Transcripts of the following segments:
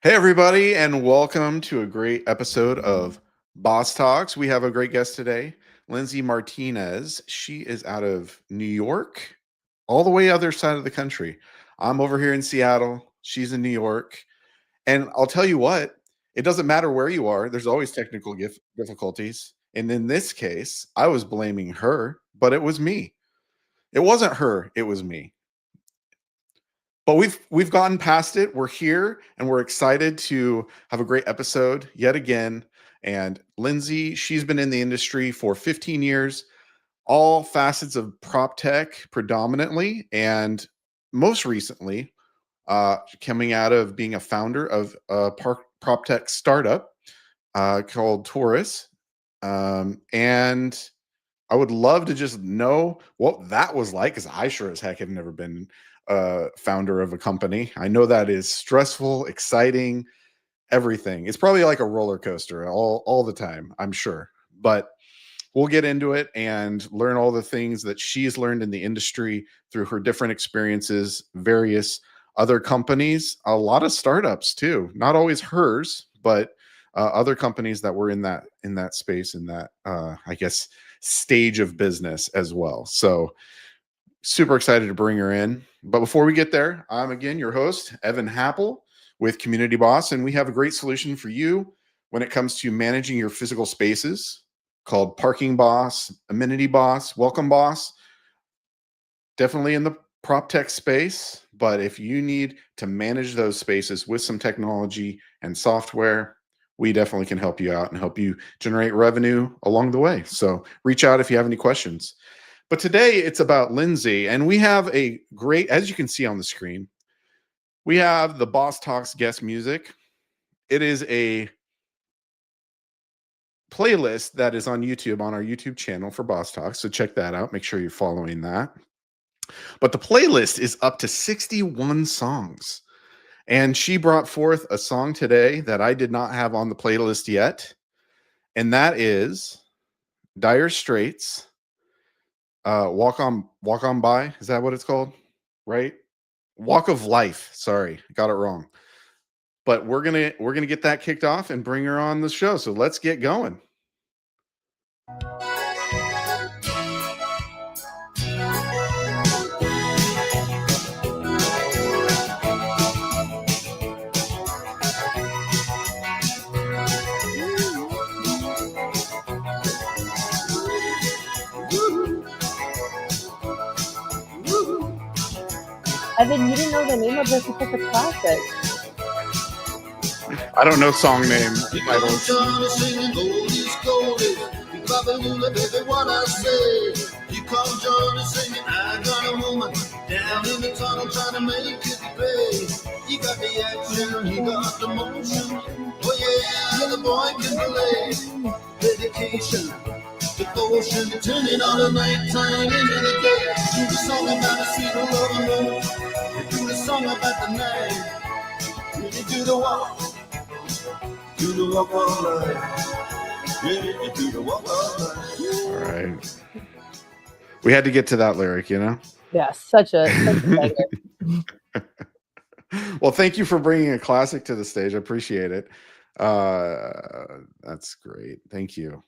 Hey, everybody, and welcome to a great episode of Boss Talks. We have a great guest today, Lindsay Martinez. She is out of New York, all the way other side of the country. I'm over here in Seattle. She's in New York. And I'll tell you what, it doesn't matter where you are, there's always technical difficulties. And in this case, I was blaming her, but it was me. It wasn't her, it was me. But we've gotten past it. We're here and we're excited to have a great episode yet again. And Lindsay, she's been in the industry for 15 years, all facets of prop tech predominantly, and most recently, coming out of being a founder of a prop tech startup called Tourus. And I would love to just know what that was like, because I sure as heck have never been founder of a company. I know that is stressful, exciting, everything. It's probably like a roller coaster all the time, I'm sure. But we'll get into it and learn all the things that she's learned in the industry through her different experiences, various other companies, a lot of startups too. Not always hers, but other companies that were in that space, in that I guess stage of business as well. So super excited to bring her in. But before we get there, I'm again your host, Evan Happel with Community Boss, and we have a great solution for you when it comes to managing your physical spaces called Parking Boss, Amenity Boss, Welcome Boss. Definitely in the prop tech space, but if you need to manage those spaces with some technology and software, we definitely can help you out and help you generate revenue along the way. So reach out if you have any questions. But today it's about Lindsay, and we have a great, as you can see on the screen, we have the Boss Talks guest music. It is a playlist that is on YouTube, on our YouTube channel for Boss Talks. So check that out. Make sure you're following that. But the playlist is up to 61 songs. And she brought forth a song today that I did not have on the playlist yet. And that is Dire Straits. Walk on by. Is that what it's called? Right? Walk of Life. Sorry, got it wrong. But we're gonna get that kicked off and bring her on the show. So let's get going. Evan, you didn't know the name of this. It's such a classic. I don't know song name titles. What I say, you call Johnny singing, I got a woman down in the tunnel trying to make it pay. You got the action, you got the motion. Oh yeah, the boy can play. Dedication, devotion, turning on the nighttime into the day. Do the song about the sweet love and love. Do the song about the night. Really do the walk. Do the walk all night. Really do the walk all night. All right. We had to get to that lyric, you know? Yeah, such a Well, thank you for bringing a classic to the stage. I appreciate it. That's great. Thank you.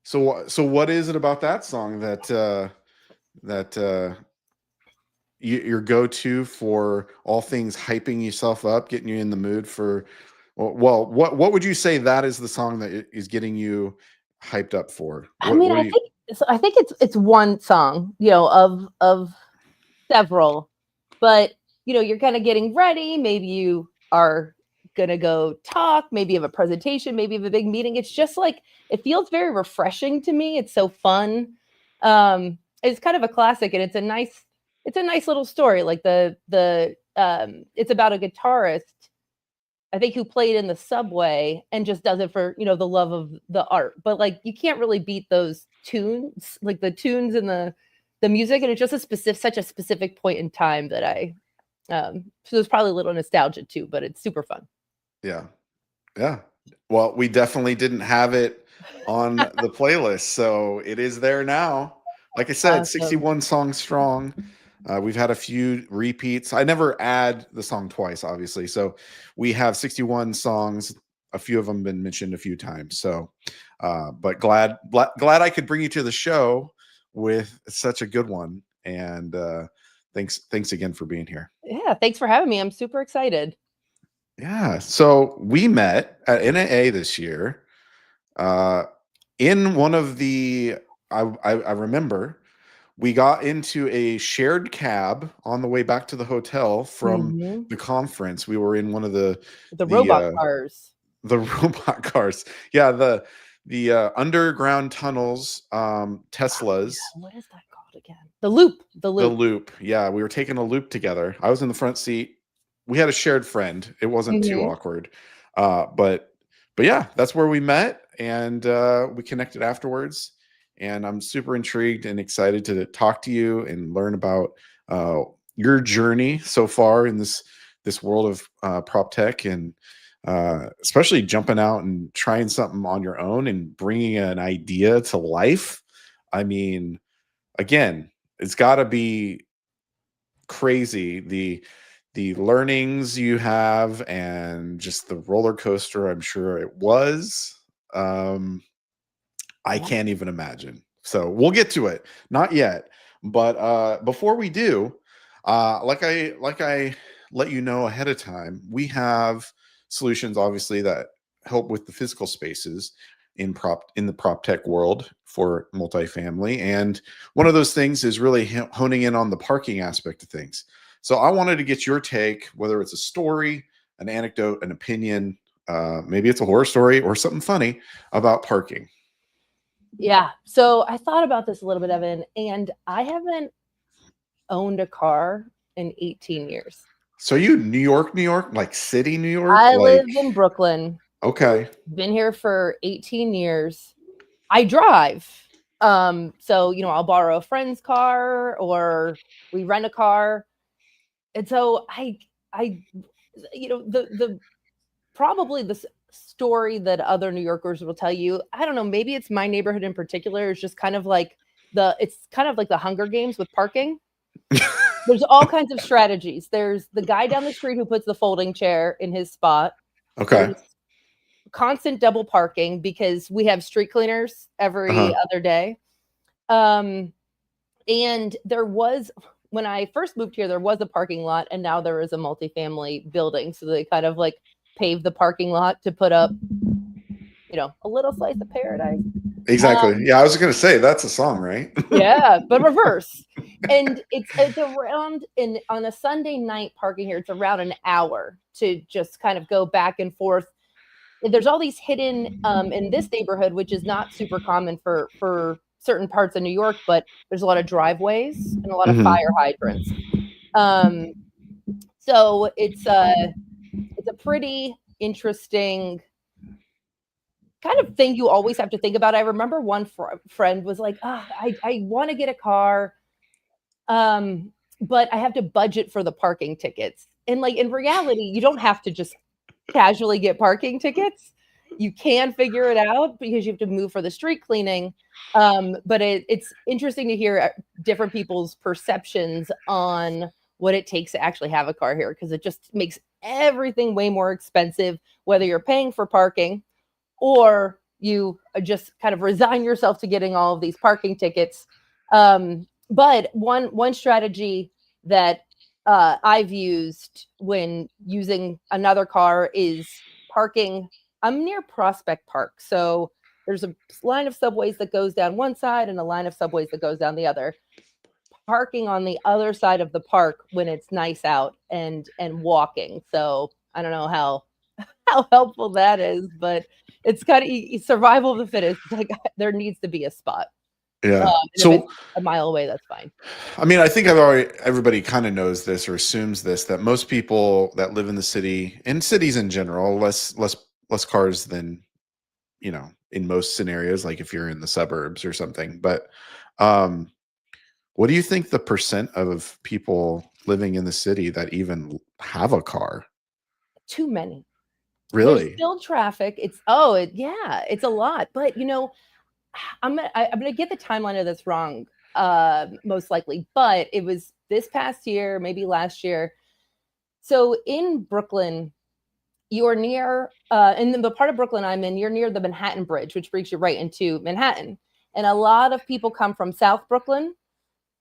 So what is it about that song that your go-to for all things hyping yourself up, getting you in the mood for? Well, what would you say that is the song that is getting you hyped up for? I think it's one song, of several, but you're kind of getting ready. Maybe you are gonna go talk. Maybe you have a presentation. Maybe you have a big meeting. It's just like it feels very refreshing to me. It's so fun. It's kind of a classic, and it's a nice little story. Like it's about a guitarist, I think, who played in the subway and just does it for, the love of the art. But like, you can't really beat those tunes, like the tunes and the music. And it's just such a specific point in time that so there's probably a little nostalgia too, but it's super fun. Yeah. Yeah. Well, we definitely didn't have it on the playlist, so it is there now. Like I said, Awesome. 61 songs strong. We've had a few repeats. I never add the song twice, obviously. So we have 61 songs. A few of them been mentioned a few times. So, but glad I could bring you to the show with such a good one. And thanks again for being here. Yeah, thanks for having me. I'm super excited. Yeah. So we met at NAA this year. In one of the, I remember we got into a shared cab on the way back to the hotel from Mhm. the conference. We were in one of the Robot cars. the robot cars. Yeah, the underground tunnels, Teslas. What is that called again? The Loop. The The Loop. loop. Yeah, we were taking a loop together. I was in the front seat. We had a shared friend. It wasn't too Mhm. awkward. But yeah, that's where we met, and we connected afterwards. And I'm super intrigued and excited to talk to you and learn about your journey so far in this world of prop tech, and especially jumping out and trying something on your own and bringing an idea to life. I mean, again, it's got to be crazy, the learnings you have and just the roller coaster I'm sure it was. I Yeah. can't even imagine. So we'll get to it. Not yet. But before we do, like I let you know ahead of time, we have solutions obviously that help with the physical spaces in the prop tech world for multifamily. And one of those things is really honing in on the parking aspect of things. So I wanted to get your take, whether it's a story, an anecdote, an opinion, maybe it's a horror story or something funny about parking. Yeah. So I thought about this a little bit, Evan, and I haven't owned a car in 18 years. So you New York, like city New York? I Like, live in Brooklyn. okay. Been here for 18 years. I drive. So, I'll borrow a friend's car or we rent a car. And so the probably the story that other New Yorkers will tell you, I don't know, maybe it's my neighborhood in particular, is just kind of like it's kind of like the Hunger Games with parking. There's all kinds of strategies. There's the guy down the street who puts the folding chair in his spot. Okay. There's constant double parking because we have street cleaners every other day. And there was, when I first moved here, there was a parking lot, and now there is a multifamily building. So they kind of like paved the parking lot to put up, a little slice of paradise. Exactly. Yeah, I was going to say that's a song, right? Yeah, but reverse. And it's around on a Sunday night parking here, it's around an hour to just kind of go back and forth. There's all these hidden in this neighborhood, which is not super common for certain parts of New York, but there's a lot of driveways and a lot of fire hydrants. So it's a pretty interesting kind of thing you always have to think about. I remember one friend was like, I want to get a car, but I have to budget for the parking tickets. And like in reality, you don't have to just casually get parking tickets. You can figure it out because you have to move for the street cleaning. But it's interesting to hear different people's perceptions on what it takes to actually have a car here, because it just makes everything way more expensive, whether you're paying for parking or you just kind of resign yourself to getting all of these parking tickets. But one strategy that I've used when using another car is parking. I'm near Prospect Park, so there's a line of subways that goes down one side and a line of subways that goes down the other. Parking on the other side of the park when it's nice out and walking. So I don't know how helpful that is, but it's kind of survival of the fittest. Like there needs to be a spot. Yeah. So if it's a mile away, that's fine. I mean, I think everybody kind of knows this or assumes this, that most people that live in the city, in cities in general, less cars than, in most scenarios, like if you're in the suburbs or something. But what do you think the percent of people living in the city that even have a car? Too many. Really? There's still traffic. It's a lot. But I'm gonna get the timeline of this wrong, most likely. But it was this past year, maybe last year. So in Brooklyn, you're near, in the part of Brooklyn I'm in, you're near the Manhattan Bridge, which brings you right into Manhattan. And a lot of people come from South Brooklyn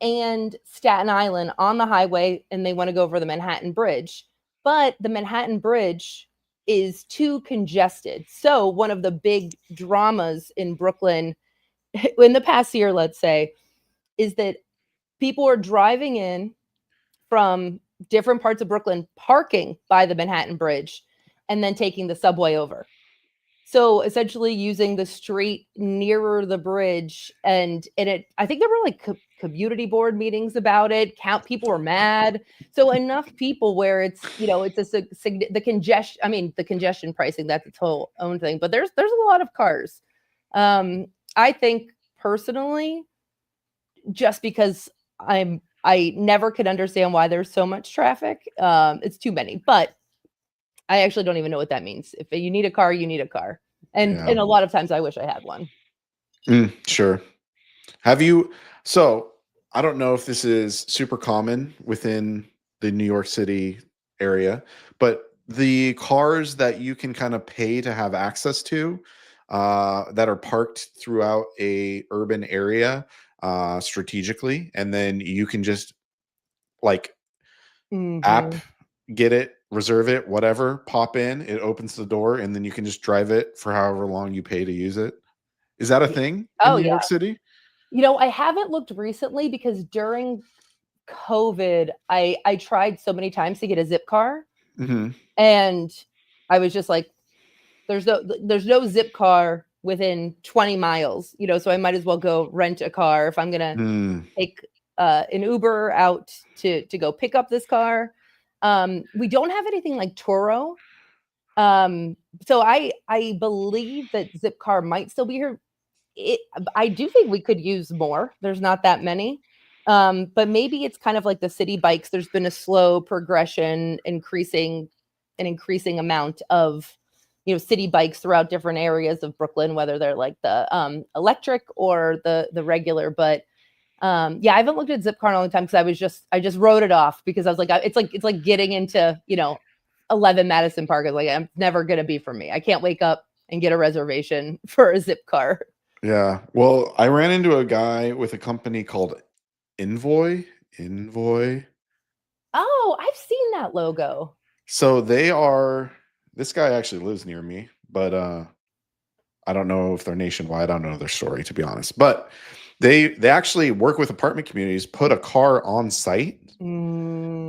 and Staten Island on the highway, and they want to go over the Manhattan Bridge. But the Manhattan Bridge is too congested. So one of the big dramas in Brooklyn in the past year, let's say, is that people are driving in from different parts of Brooklyn, parking by the Manhattan Bridge, and then taking the subway over. So essentially using the street nearer the bridge, and I think there were like community board meetings about it. People were mad. So enough people where it's, it's the congestion. I mean, the congestion pricing, that's its whole own thing. But there's a lot of cars. I think personally, just because I never could understand why there's so much traffic. It's too many, but I actually don't even know what that means. If you need a car, you need a car. And a lot of times I wish I had one. Sure. So I don't know if this is super common within the New York City area, but the cars that you can kind of pay to have access to that are parked throughout a urban area strategically, and then you can just like app, get it, reserve it, whatever, pop in, it opens the door, and then you can just drive it for however long you pay to use it. Is that a thing in New York City? I haven't looked recently because during COVID, I tried so many times to get a Zip car, and I was just like, there's no Zip car within 20 miles, so I might as well go rent a car if I'm gonna take an Uber out to go pick up this car. We don't have anything like Turo. So I believe that Zipcar might still be here. I do think we could use more. There's not that many. But maybe it's kind of like the city bikes. There's been a slow progression, increasing amount of, city bikes throughout different areas of Brooklyn, whether they're like the electric or the regular. But I haven't looked at Zipcar in a long time because I just wrote it off because I was like, it's like getting into 11 Madison Park. Is like, I'm never gonna be for me. I can't wake up and get a reservation for a Zipcar. Yeah. Well, I ran into a guy with a company called Envoy. Oh, I've seen that logo. So this guy actually lives near me, but I don't know if they're nationwide. I don't know their story, to be honest. But they actually work with apartment communities, put a car on site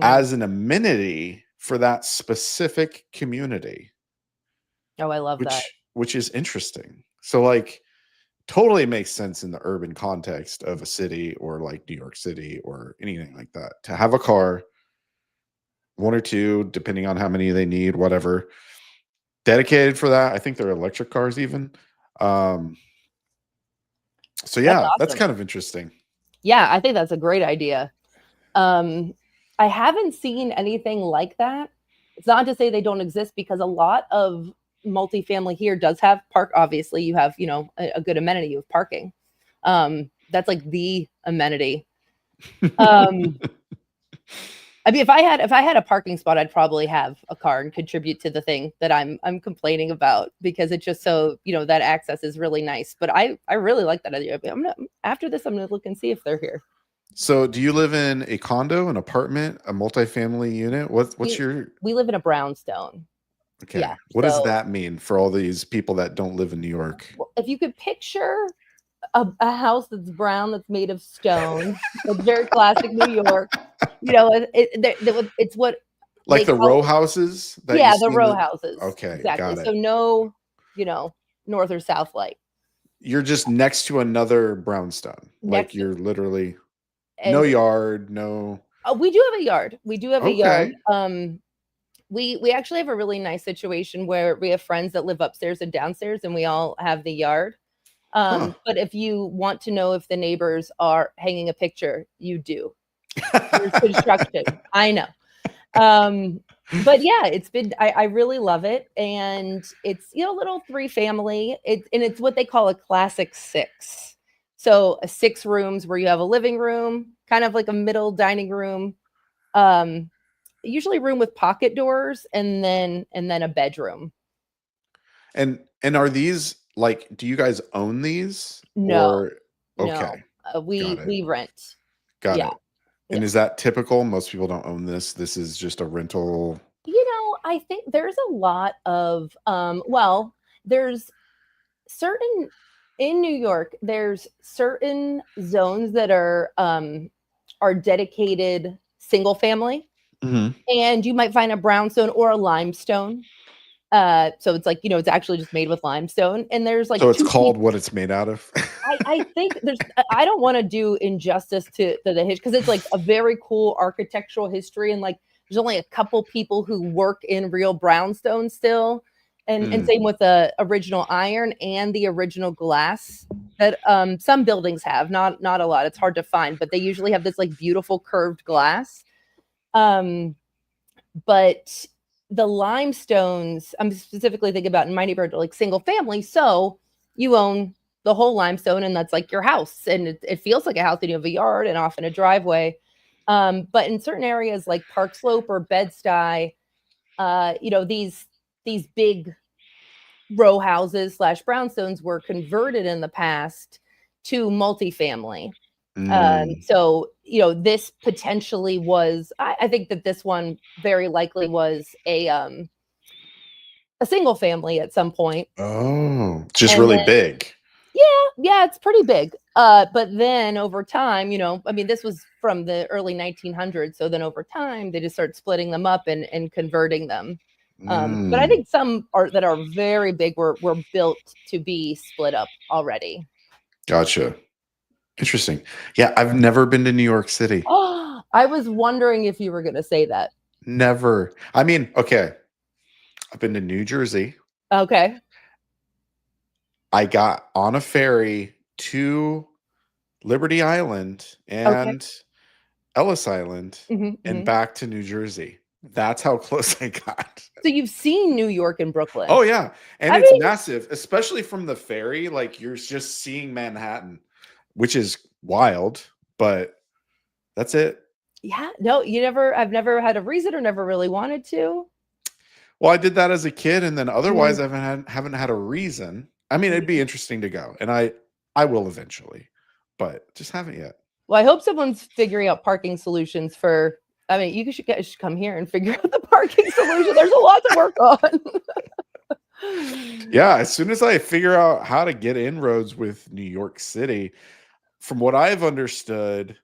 as an amenity for that specific community. Oh, I love that. Which is interesting. So like totally makes sense in the urban context of a city or like New York City or anything like that to have a car, one or two, depending on how many they need, whatever, dedicated for that. I think they're electric cars even. So yeah, that's kind of interesting. Yeah, I think that's a great idea. I haven't seen anything like that. It's not to say they don't exist because a lot of multifamily here does have park. Obviously, you have, a good amenity of parking. That's like the amenity. I mean, if I had a parking spot, I'd probably have a car and contribute to the thing that I'm complaining about because it's just so, that access is really nice. But I really like that idea. After this, I'm gonna look and see if they're here. So do you live in a condo, an apartment, a multifamily unit? We live in a brownstone. Okay. Yeah, what does that mean for all these people that don't live in New York? If you could picture a house that's brown, that's made of stone, it's very classic New York. It's what like the row houses. The row houses. Okay, exactly. Got it. So no, north or south light. You're just next to another brownstone. Like you're literally no yard, no. We do have a yard. A yard. We actually have a really nice situation where we have friends that live upstairs and downstairs, and we all have the yard. But if you want to know if the neighbors are hanging a picture, you do. There's construction. I know. But yeah, it's been, I really love it. And it's, little 3 family. It's what they call a classic 6. So 6 rooms where you have a living room, kind of like a middle dining room, usually a room with pocket doors, and then a bedroom. And are these like, do you guys own these? No, Or no, okay, got it. we rent. Got Yeah, it. And yeah. is that typical? Most people don't own this. This is just a rental. I think there's a lot of well, there's certain in New York, there's certain zones that are dedicated single family, Mhm. and you might find a brownstone or a limestone. So it's like, it's actually just made with limestone, and there's like So it's two called people. what it's made out of. I think I don't want to do injustice to the history, because it's like a very cool architectural history, and like there's only a couple people who work in real brownstone still, and same with the original iron and the original glass that some buildings have, not a lot. It's hard to find, but they usually have this like beautiful curved glass. But the limestones, I'm specifically thinking about in my neighborhood, like single family. So you own the whole limestone, and that's like your house, and it feels like a house, and you have a yard and often a driveway. But in certain areas like Park Slope or Bed-Stuy, these big row houses / brownstones were converted in the past to multifamily. Mm. So, this potentially was, I think that this one very likely was a single family at some point. Oh, just And really then, big. yeah, it's pretty big. But then over time, I mean, this was from the early 1900s. So then over time, they just start splitting them up and converting them. But I think some that are very big were built to be split up already. Gotcha. Interesting. Yeah, I've never been to New York City. Oh, I was wondering if you were going to say that. Never. I mean, okay. I've been to New Jersey. Okay. I got on a ferry to Liberty Island and Ellis Island and back to New Jersey. That's how close I got. So you've seen New York and Brooklyn. Oh, yeah. And I it's mean, massive, especially from the ferry. Like, you're just seeing Manhattan, which is wild, but that's it. yeah, no, I've never had a reason or never really wanted to. Well, I did that as a kid, and then otherwise Mm. I haven't had a reason. I mean, it'd be interesting to go, and I will eventually, but just haven't yet. Well, I hope someone's figuring out parking solutions for. I mean, you guys should come here and figure out the parking solution. There's a lot to work on. Yeah, as soon as I figure out how to get inroads with New York City, from what I've understood,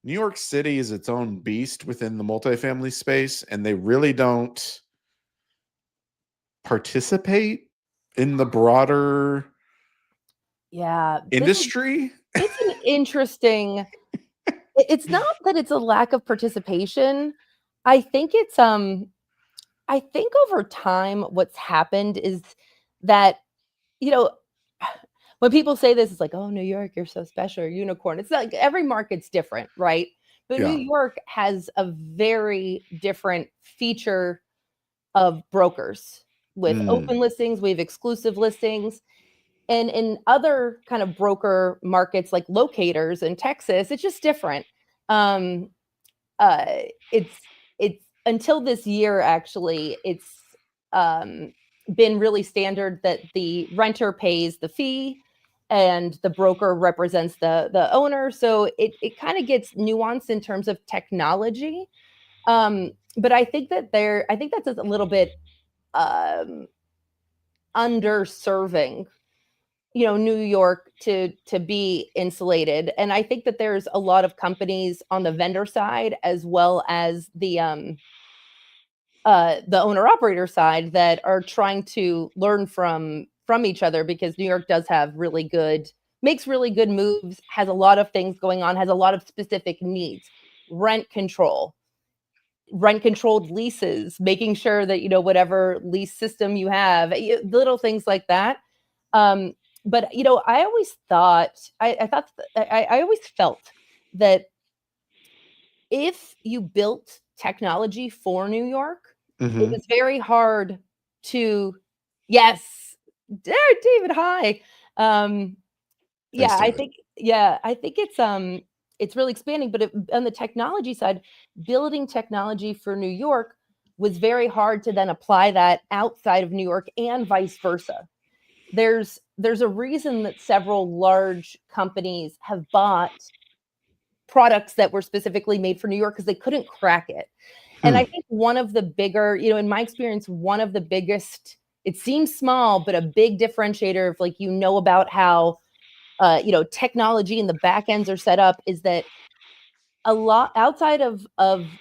New York City is its own beast within the multifamily space, and they really don't participate in the broader industry. It's an interesting. It's not that it's a lack of participation. I think it's I think over time what's happened is that, when people say this, it's like, oh, New York, you're so special, unicorn. It's like every market's different, right? But New York has a very different feature of brokers with open listings. We have exclusive listings. And in other kind of broker markets like locators in Texas, it's just different. It's until this year, actually, it's been really standard that the renter pays the fee and the broker represents the owner. So it kind of gets nuanced in terms of technology. But I think that's a little bit underserving New York to be insulated. And I think that there's a lot of companies on the vendor side as well as the owner operator side that are trying to learn from each other, because New York does have makes really good moves, has a lot of things going on, has a lot of specific needs. Rent controlled leases, making sure that whatever lease system you have, little things like that. But I always thought I always felt that if you built technology for New York, it was very hard to. Yes, David, hi. Yeah, I David. think it's really expanding. But on the technology side, building technology for New York was very hard to then apply that outside of New York and vice versa. There's a reason that several large companies have bought products that were specifically made for New York because they couldn't crack it. And I think one of the bigger, in my experience, one of the biggest, it seems small, but a big differentiator of like, about how, technology and the back ends are set up is that a lot outside of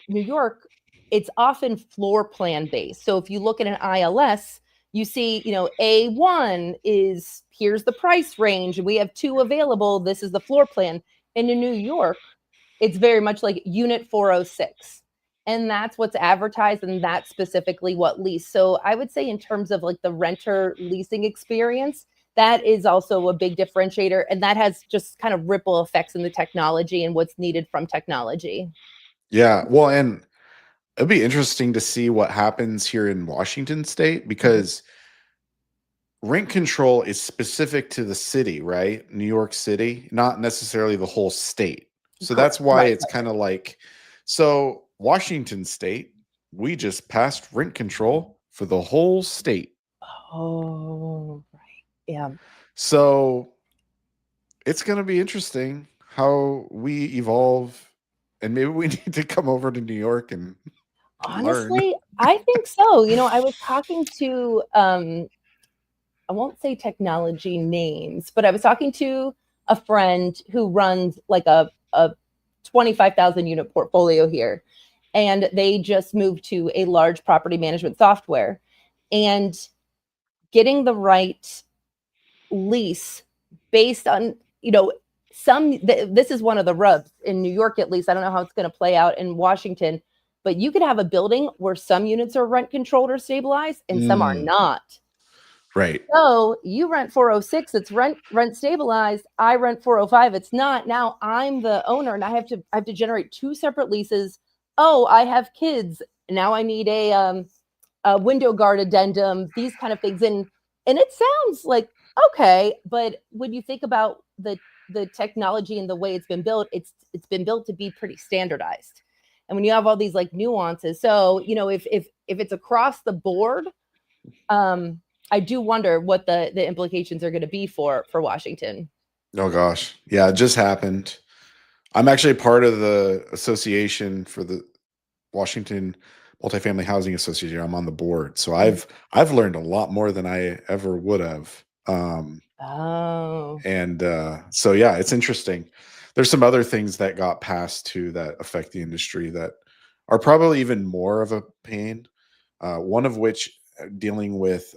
New York, it's often floor plan based. So if you look at an ILS, you see, A1 is here's the price range. We have 2 available. This is the floor plan. And in New York, it's very much like unit 406. And that's what's advertised, and that's specifically what lease. So I would say in terms of like the renter leasing experience, that is also a big differentiator. And that has just kind of ripple effects in the technology and what's needed from technology. Yeah. Well, and it'd be interesting to see what happens here in Washington State because rent control is specific to the city, right? New York City, not necessarily the whole state. So that's why it's kind of like, so Washington State, we just passed rent control for the whole state. Oh, right. Yeah. So it's going to be interesting how we evolve, and maybe we need to come over to New York and honestly learn. I think so. I was talking to I won't say technology names, but I was talking to a friend who runs like a 25,000 unit portfolio here, and they just moved to a large property management software, and getting the right lease based on this is one of the rubs in New York. At least I don't know how it's going to play out in Washington, but you could have a building where some units are rent controlled or stabilized and some are not. Right. So you rent 406, it's rent stabilized. I rent 405, it's not. Now I'm the owner and I have to generate 2 separate leases. Oh, I have kids. Now I need a window guard addendum, these kind of things. And it sounds like okay, but when you think about the technology and the way it's been built, it's been built to be pretty standardized. And when you have all these like nuances, so if it's across the board, I do wonder what the implications are going to be for Washington. Oh gosh. Yeah, it just happened. I'm actually part of the association for the Washington Multifamily Housing Association. I'm on the board. So I've learned a lot more than I ever would have. So yeah, it's interesting. There's some other things that got passed too that affect the industry that are probably even more of a pain. One of which dealing with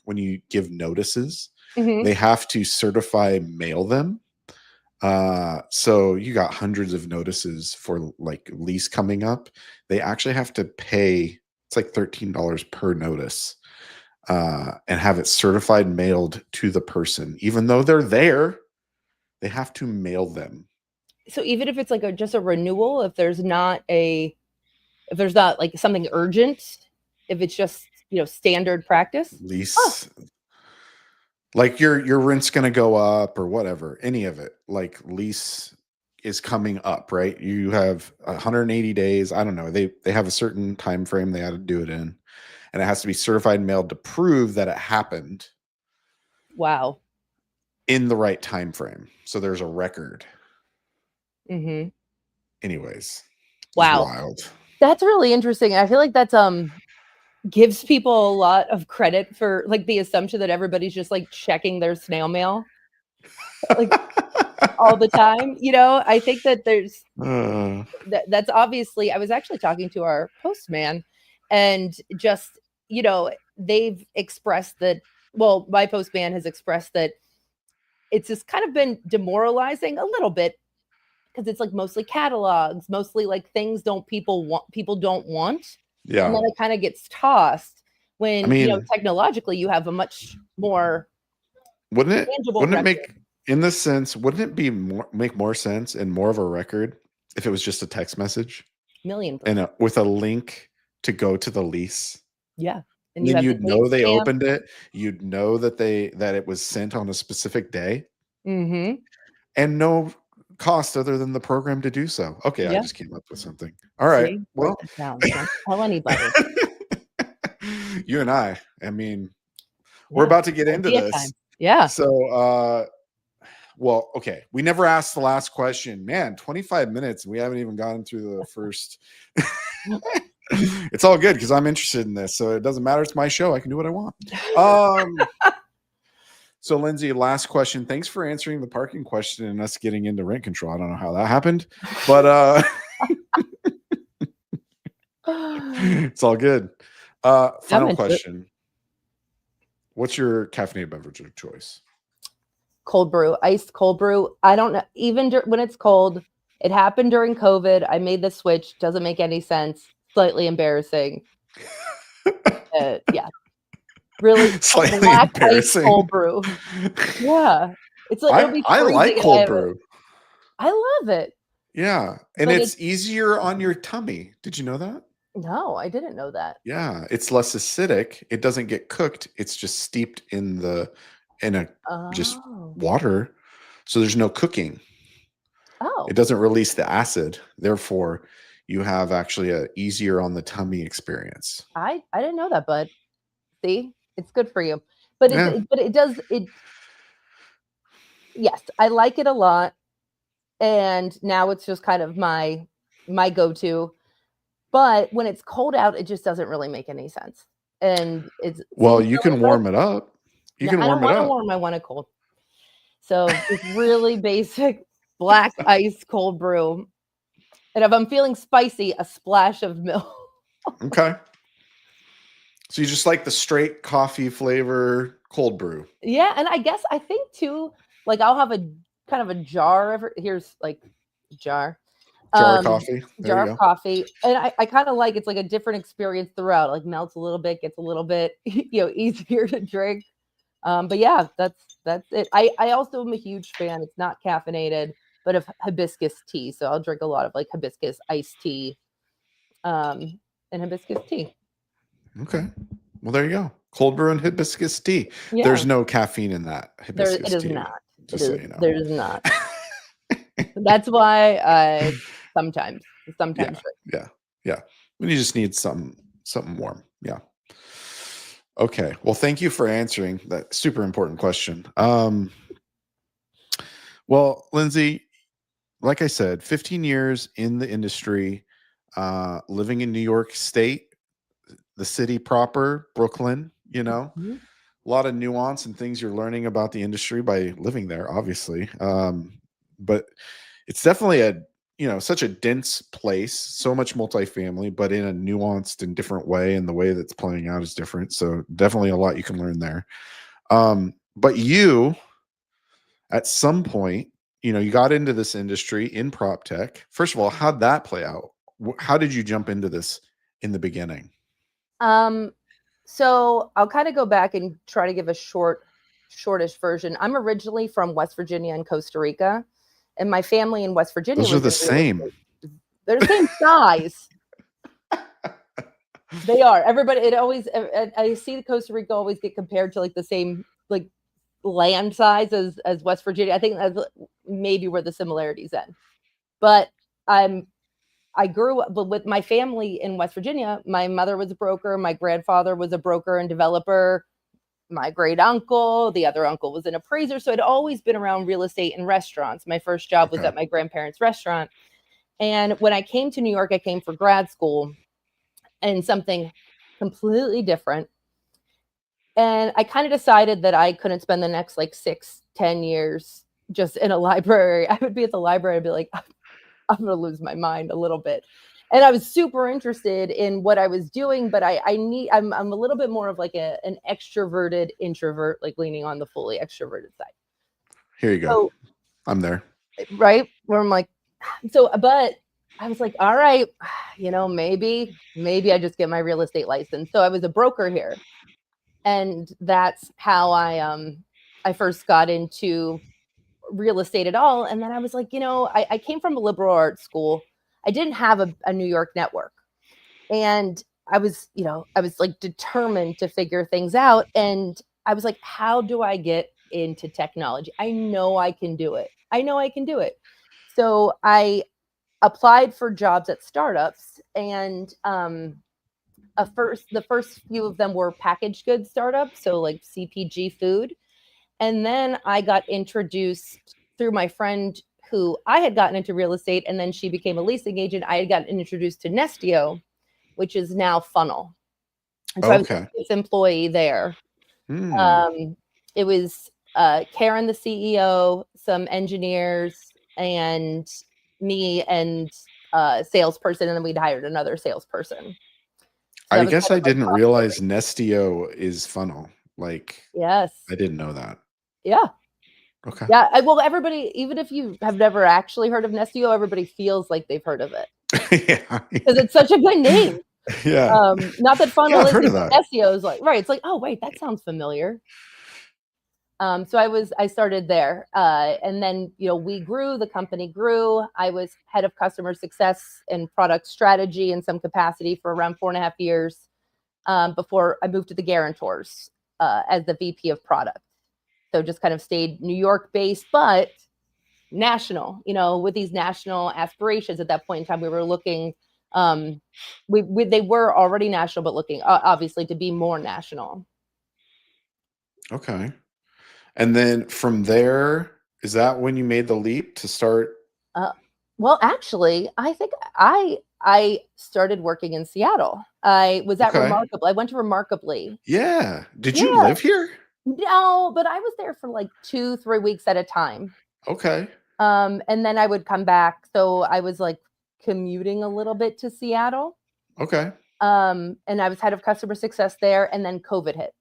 when you give notices, they have to certify mail them. So you got hundreds of notices for like lease coming up. They actually have to pay, it's like $13 per notice, and have it certified mailed to the person. Even though they're there, they have to mail them. So even if it's like just a renewal, if there's not like something urgent, if it's just standard practice lease, like your rent's going to go up or whatever, any of it, like lease is coming up, right? You have 180 days. I don't know. They have a certain time frame they had to do it in, and it has to be certified and mailed to prove that it happened. Wow. In the right time frame. So there's a record. Wow. Anyways. Wild. That's really interesting. I feel like that's gives people a lot of credit for like the assumption that everybody's just like checking their snail mail like all the time. I think that there's that's obviously, I was actually talking to our postman, and just they've expressed that, well, my postman has expressed that it's just kind of been demoralizing a little bit because it's like mostly catalogs, mostly like things people don't want. Yeah. And then it kind of gets tossed when, technologically you have a much more tangible wouldn't record. it make, in this sense, wouldn't it make more sense and more of a record if it was just a text message? $1,000,000%. And with a link to go to the lease. Yeah. And then you'd know they opened it. You'd know that it was sent on a specific day. Mm-hmm. and no cost other than the program to do so. Okay, I Yeah. just came up with something. All right. See, write Well, that down. Don't tell anybody. you and I mean, we're Yeah. about to get into Idea this. time. Yeah. So, well, okay. We never asked the last question. Man, 25 minutes. We haven't even gotten through the first. It's all good because I'm interested in this. So it doesn't matter. It's my show. I can do what I want. So, Lindsay, last question. Thanks for answering the parking question and us getting into rent control. I don't know how that happened, but it's all good. Final into it. question. What's your caffeinated beverage of choice? Cold brew, iced cold brew. I don't know. Even when it's cold, it happened during COVID. I made the switch. Doesn't make any sense. Slightly embarrassing. Yeah. Really Slightly black iced embarrassing. cold brew. Yeah. It's like it'll be I like freezing and cold brew. I love it. Yeah. And But it's easier on your tummy. Did you know that? No, I didn't know that. Yeah. It's less acidic. It doesn't get cooked. It's just steeped in just water. So there's no cooking. Oh. It doesn't release the acid. Therefore, you have actually a easier on the tummy experience. I didn't know that, bud. See, it's good for you. But it does. Yes, I like it a lot. And now it's just kind of my go-to. But when it's cold out, it just doesn't really make any sense. And you can warm it up. You can warm it up. I don't warm. I want it cold. So it's really basic black ice cold brew. And if I'm feeling spicy, a splash of milk. Okay. So you just like the straight coffee flavor cold brew. Yeah, and I think too, like I'll have a kind of a jar. Here's like jar. Jar of coffee. Jar of coffee. And I kind of like it's like a different experience throughout. Like melts a little bit, gets a little bit, easier to drink. But yeah, that's it. I also am a huge fan. It's not caffeinated, but of hibiscus tea. So I'll drink a lot of like hibiscus iced tea, and hibiscus tea. Okay. Well, there you go. Cold brew and hibiscus tea. Yeah. There's no caffeine in that hibiscus tea. It is not. Just so you know. There is not. That's why I sometimes. Yeah. When you just need something warm. Yeah. Okay. Well, thank you for answering that super important question. Well, Lindsay, like I said, 15 years in the industry, living in New York State, the city proper, Brooklyn, a lot of nuance and things you're learning about the industry by living there, obviously. But it's definitely such a dense place, so much multifamily, but in a nuanced and different way. And the way that's playing out is different. So definitely a lot you can learn there. But you, at some point, you got into this industry in Proptech. First of all, how'd that play out? How did you jump into this in the beginning? So I'll kind of go back and try to give a shortish version. I'm originally from West Virginia and Costa Rica, and my family in West Virginia. Those are the same. They're the same size. They are. Everybody. It always. I see Costa Rica always get compared to like the same like land size as West Virginia. I think that's maybe where the similarities end. But I grew up with my family in West Virginia. My mother was a broker. My grandfather was a broker and developer. My great uncle, the other uncle, was an appraiser. So I'd always been around real estate and restaurants. My first job was at my grandparents' restaurant. And when I came to New York, I came for grad school and something completely different. And I kind of decided that I couldn't spend the next like 6-10 years just in a library. I would be at the library and be like, I'm going to lose my mind a little bit. And I was super interested in what I was doing, but I'm a little bit more of like an extroverted introvert, like leaning on the fully extroverted side. Here you go. So, I'm there. Right. Where I'm like, but I was like, all right, maybe I just get my real estate license. So I was a broker here. And that's how I first got into real estate at all. And then I was like, I came from a liberal arts school. I didn't have a New York network. And I was like determined to figure things out. And I was like, how do I get into technology. I know I can do it. So I applied for jobs at startups, and the first few of them were packaged goods startups, so like CPG food. And then I got introduced through my friend who I had gotten into real estate, and then she became a leasing agent. I had gotten introduced to Nestio, which is now Funnel. And so I was Okay. this employee there. It was Karen, the CEO, some engineers, and me and salesperson, and then we'd hired another salesperson. So I that was guess kind I of like didn't cross realize Nestio is Funnel. Like, Yes. I didn't know that. Yeah. Okay. Yeah. Well, everybody, even if you have never actually heard of Nestio, everybody feels like they've heard of it Yeah. because it's such a good name. Yeah. Not that Funnel I've is, heard of but that. Nestio is like, right. It's like, oh, wait, that sounds familiar. So I started there. And then, we grew, the company grew. I was head of customer success and product strategy in some capacity for around 4.5 years before I moved to the Guarantors as the VP of product. So just kind of stayed New York based, but national, with these national aspirations. At that point in time, we were looking, they were already national, but looking obviously to be more national. Okay. And then from there, is that when you made the leap to start? Well, actually, I think I started working in Seattle. I was at Okay. Remarkably. I went to Remarkably. Yeah. Did you Yeah. live here? No, but I was there for like 2-3 weeks at a time. Okay. And then I would come back. So I was like commuting a little bit to Seattle. Okay. And I was head of customer success there, and then COVID hit.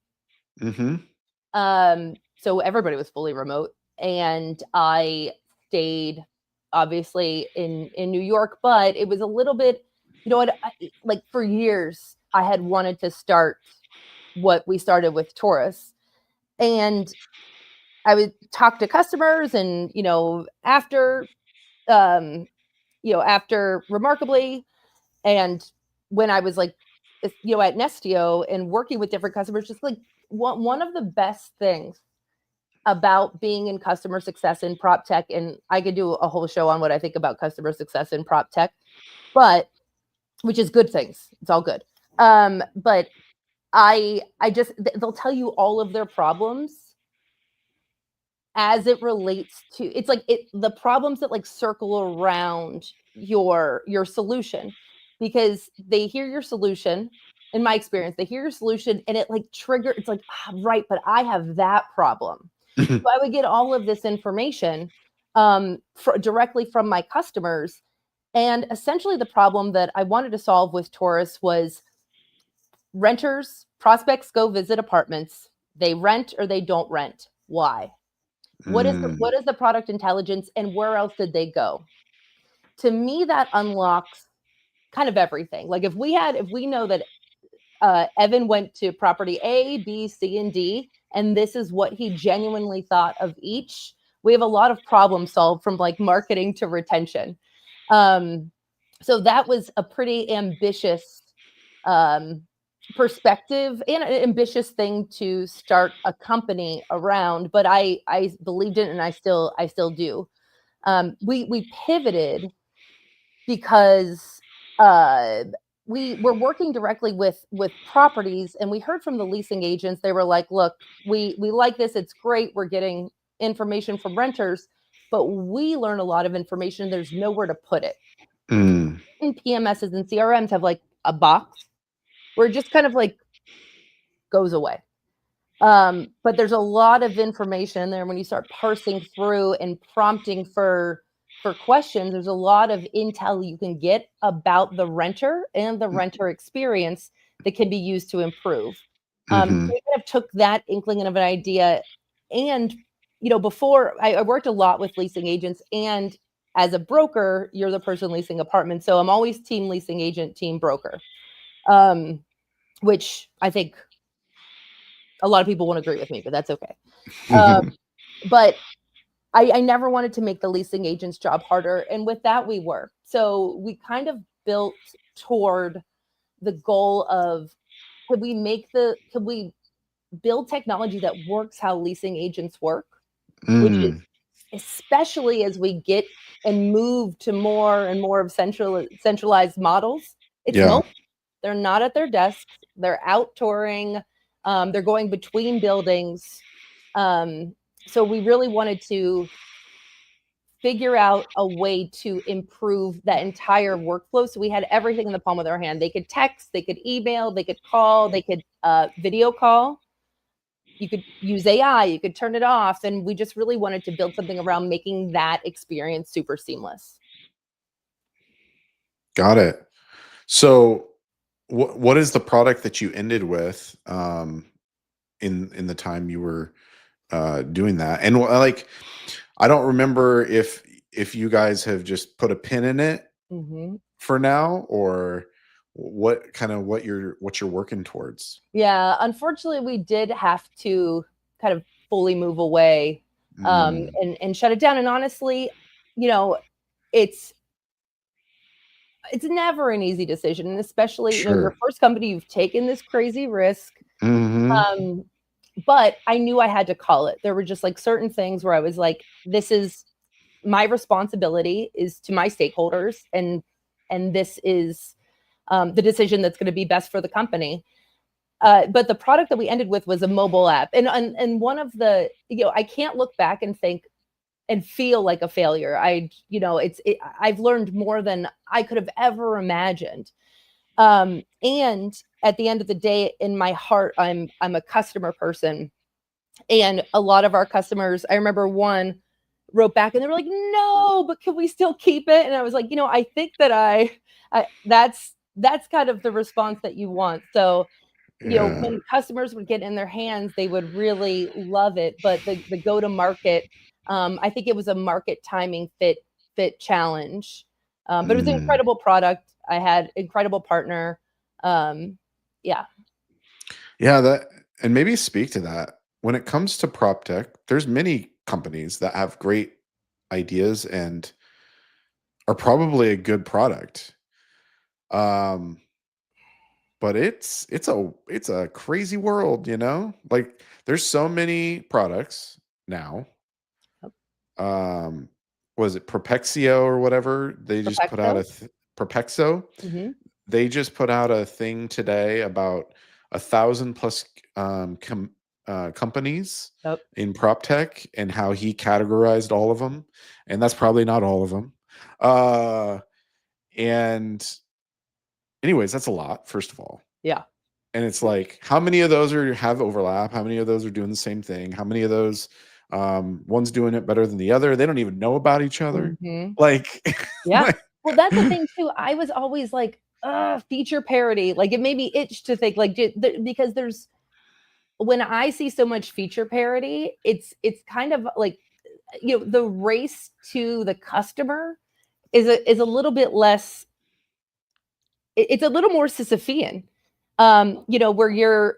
So everybody was fully remote, and I stayed obviously in New York, but it was a little bit, like for years I had wanted to start what we started with Tourus, and I would talk to customers, and after after Remarkably, and when I was like at Nestio and working with different customers, just like one of the best things about being in customer success in Proptech, and I could do a whole show on what I think about customer success in Proptech, but which is good things. It's all good. But I just, they'll tell you all of their problems as it relates to, it's like the problems that like circle around your solution, because they hear your solution. In my experience, they hear your solution and it like it's like, right, but I have that problem. So I would get all of this information directly from my customers. And essentially the problem that I wanted to solve with Tourus was prospects go visit apartments. They rent or they don't rent. Why? What is the product intelligence, and where else did they go? To me, that unlocks kind of everything. Like if we know that Evan went to property A, B, C, and D, and this is what he genuinely thought of each, we have a lot of problem solved from like marketing to retention. So that was a pretty ambitious perspective and an ambitious thing to start a company around, but I believed in it, and I still do. We pivoted because we were working directly with properties, and we heard from the leasing agents. They were like, look, we like this, it's great, we're getting information from renters, but we learn a lot of information, there's nowhere to put it. And PMSs and CRMs have like a box where it just kind of like goes away. But there's a lot of information there. When you start parsing through and prompting for questions, there's a lot of intel you can get about the renter and the renter experience that can be used to improve. So I kind of took that inkling of an idea, and before I worked a lot with leasing agents, and as a broker, you're the person leasing apartments, so I'm always team leasing agent, team broker, which I think a lot of people won't agree with me, but that's okay. But I never wanted to make the leasing agent's job harder. And with that, we were. So we kind of built toward the goal of, could we build technology that works how leasing agents work, which is especially as we get and move to more and more of centralized models. It's mobile. They're not at their desks. They're out touring. They're going between buildings. So we really wanted to figure out a way to improve that entire workflow. So we had everything in the palm of their hand. They could text, they could email, they could call, they could video call. You could use AI, you could turn it off. And we just really wanted to build something around making that experience super seamless. Got it. So what is the product that you ended with in the time you were doing that? And like, I don't remember if you guys have just put a pin in it for now, or what you're working towards. Yeah, unfortunately, we did have to kind of fully move away and shut it down. And honestly, you know, it's never an easy decision, and especially you know, your first company, you've taken this crazy risk. But I knew I had to call it. There were just like certain things where I was like, this is my responsibility is to my stakeholders, and this is the decision that's going to be best for the company. But the product that we ended with was a mobile app, and one of the, you know, I can't look back and think and feel like a failure. I've learned more than I could have ever imagined. And at the end of the day, in my heart, I'm a customer person, and a lot of our customers, I remember one wrote back and they were like, no, but can we still keep it? And I was like, you know, I think that that's kind of the response that you want. So, you know, when customers would get in their hands, they would really love it. But the go to market, I think it was a market timing fit challenge. But it was an incredible product. I had incredible partner. Yeah, that, and maybe speak to that. When it comes to Proptech, there's many companies that have great ideas and are probably a good product. But it's a crazy world, you know? Like, there's so many products now. Was it Propexio or whatever? They just put out a Propexo. They just put out a thing today about 1,000 plus companies in Proptech, and how he categorized all of them, and that's probably not all of them. And anyways, that's a lot, first of all. Yeah. And it's like, how many of those have overlap? How many of those are doing the same thing? How many of those one's doing it better than the other? They don't even know about each other. Like, yeah. Well, that's the thing too. I was always like, feature parity. Like, it made me itch to think, like, because when I see so much feature parity, it's kind of like, you know, the race to the customer is a little bit less. It's a little more Sisyphean, you know, where you're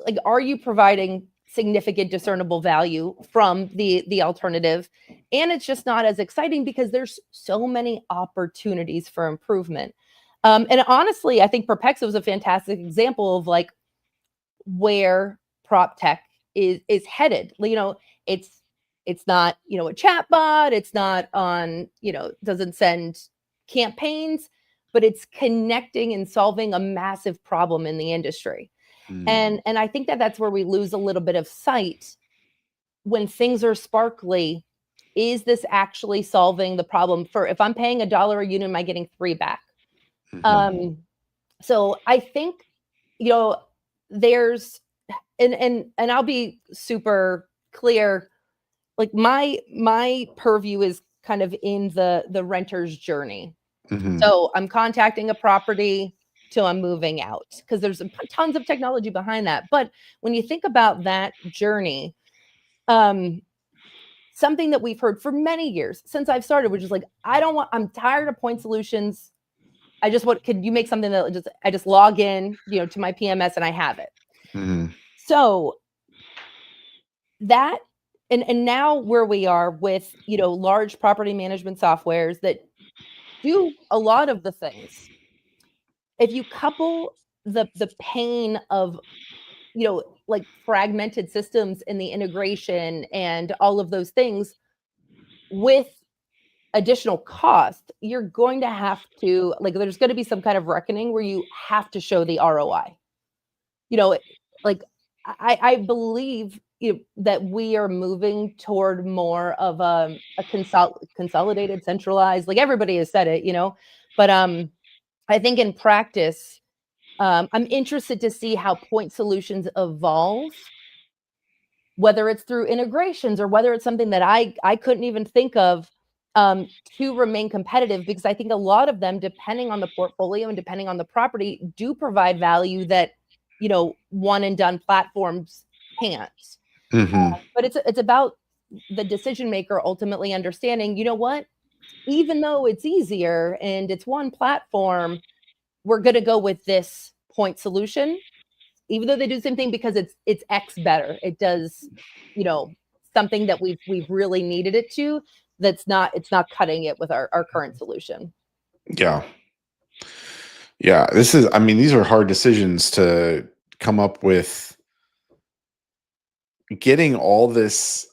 like, are you providing significant discernible value from the alternative? And it's just not as exciting because there's so many opportunities for improvement. And honestly, I think Propexo is a fantastic example of like where Proptech is headed. You know, it's not, you know, a chat bot. It's not on, you know, doesn't send campaigns, but it's connecting and solving a massive problem in the industry. And I think that's where we lose a little bit of sight when things are sparkly. Is this actually solving the problem? For if I'm paying $1 a unit, am I getting 3 back? So I think, you know, there's and I'll be super clear. Like, my purview is kind of in the renter's journey. So I'm contacting a property till I'm moving out, because there's tons of technology behind that. But when you think about that journey, something that we've heard for many years since I've started, which is like, I'm tired of point solutions. I just could you make something that I just log in, you know, to my PMS and I have it. So that, and now where we are with, you know, large property management softwares that do a lot of the things. If you couple the pain of like fragmented systems in the integration and all of those things with additional cost, you're going to have to, like, there's going to be some kind of reckoning where you have to show the ROI. Like I believe that we are moving toward more of a consolidated, centralized, like everybody has said it, but I think in practice, I'm interested to see how point solutions evolve, whether it's through integrations or whether it's something that I couldn't even think of, to remain competitive, because I think a lot of them, depending on the portfolio and depending on the property, do provide value that one and done platforms can't. But it's about the decision maker ultimately understanding, what, even though it's easier and it's one platform, we're going to go with this point solution, even though they do the same thing, because it's X better. It does, something that we've really needed it to. It's not cutting it with our current solution. Yeah. These are hard decisions to come up with. Getting all this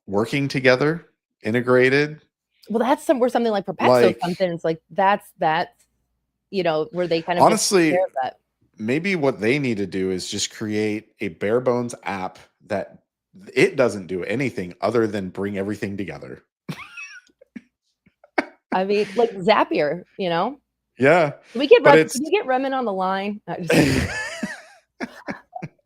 working together, integrated. Well, that's where something like Proptech comes in. It's like that's where they kind of honestly take care of that. Maybe what they need to do is just create a bare bones app that it doesn't do anything other than bring everything together. I mean, like Zapier, Yeah. Can we get Remen on the line? It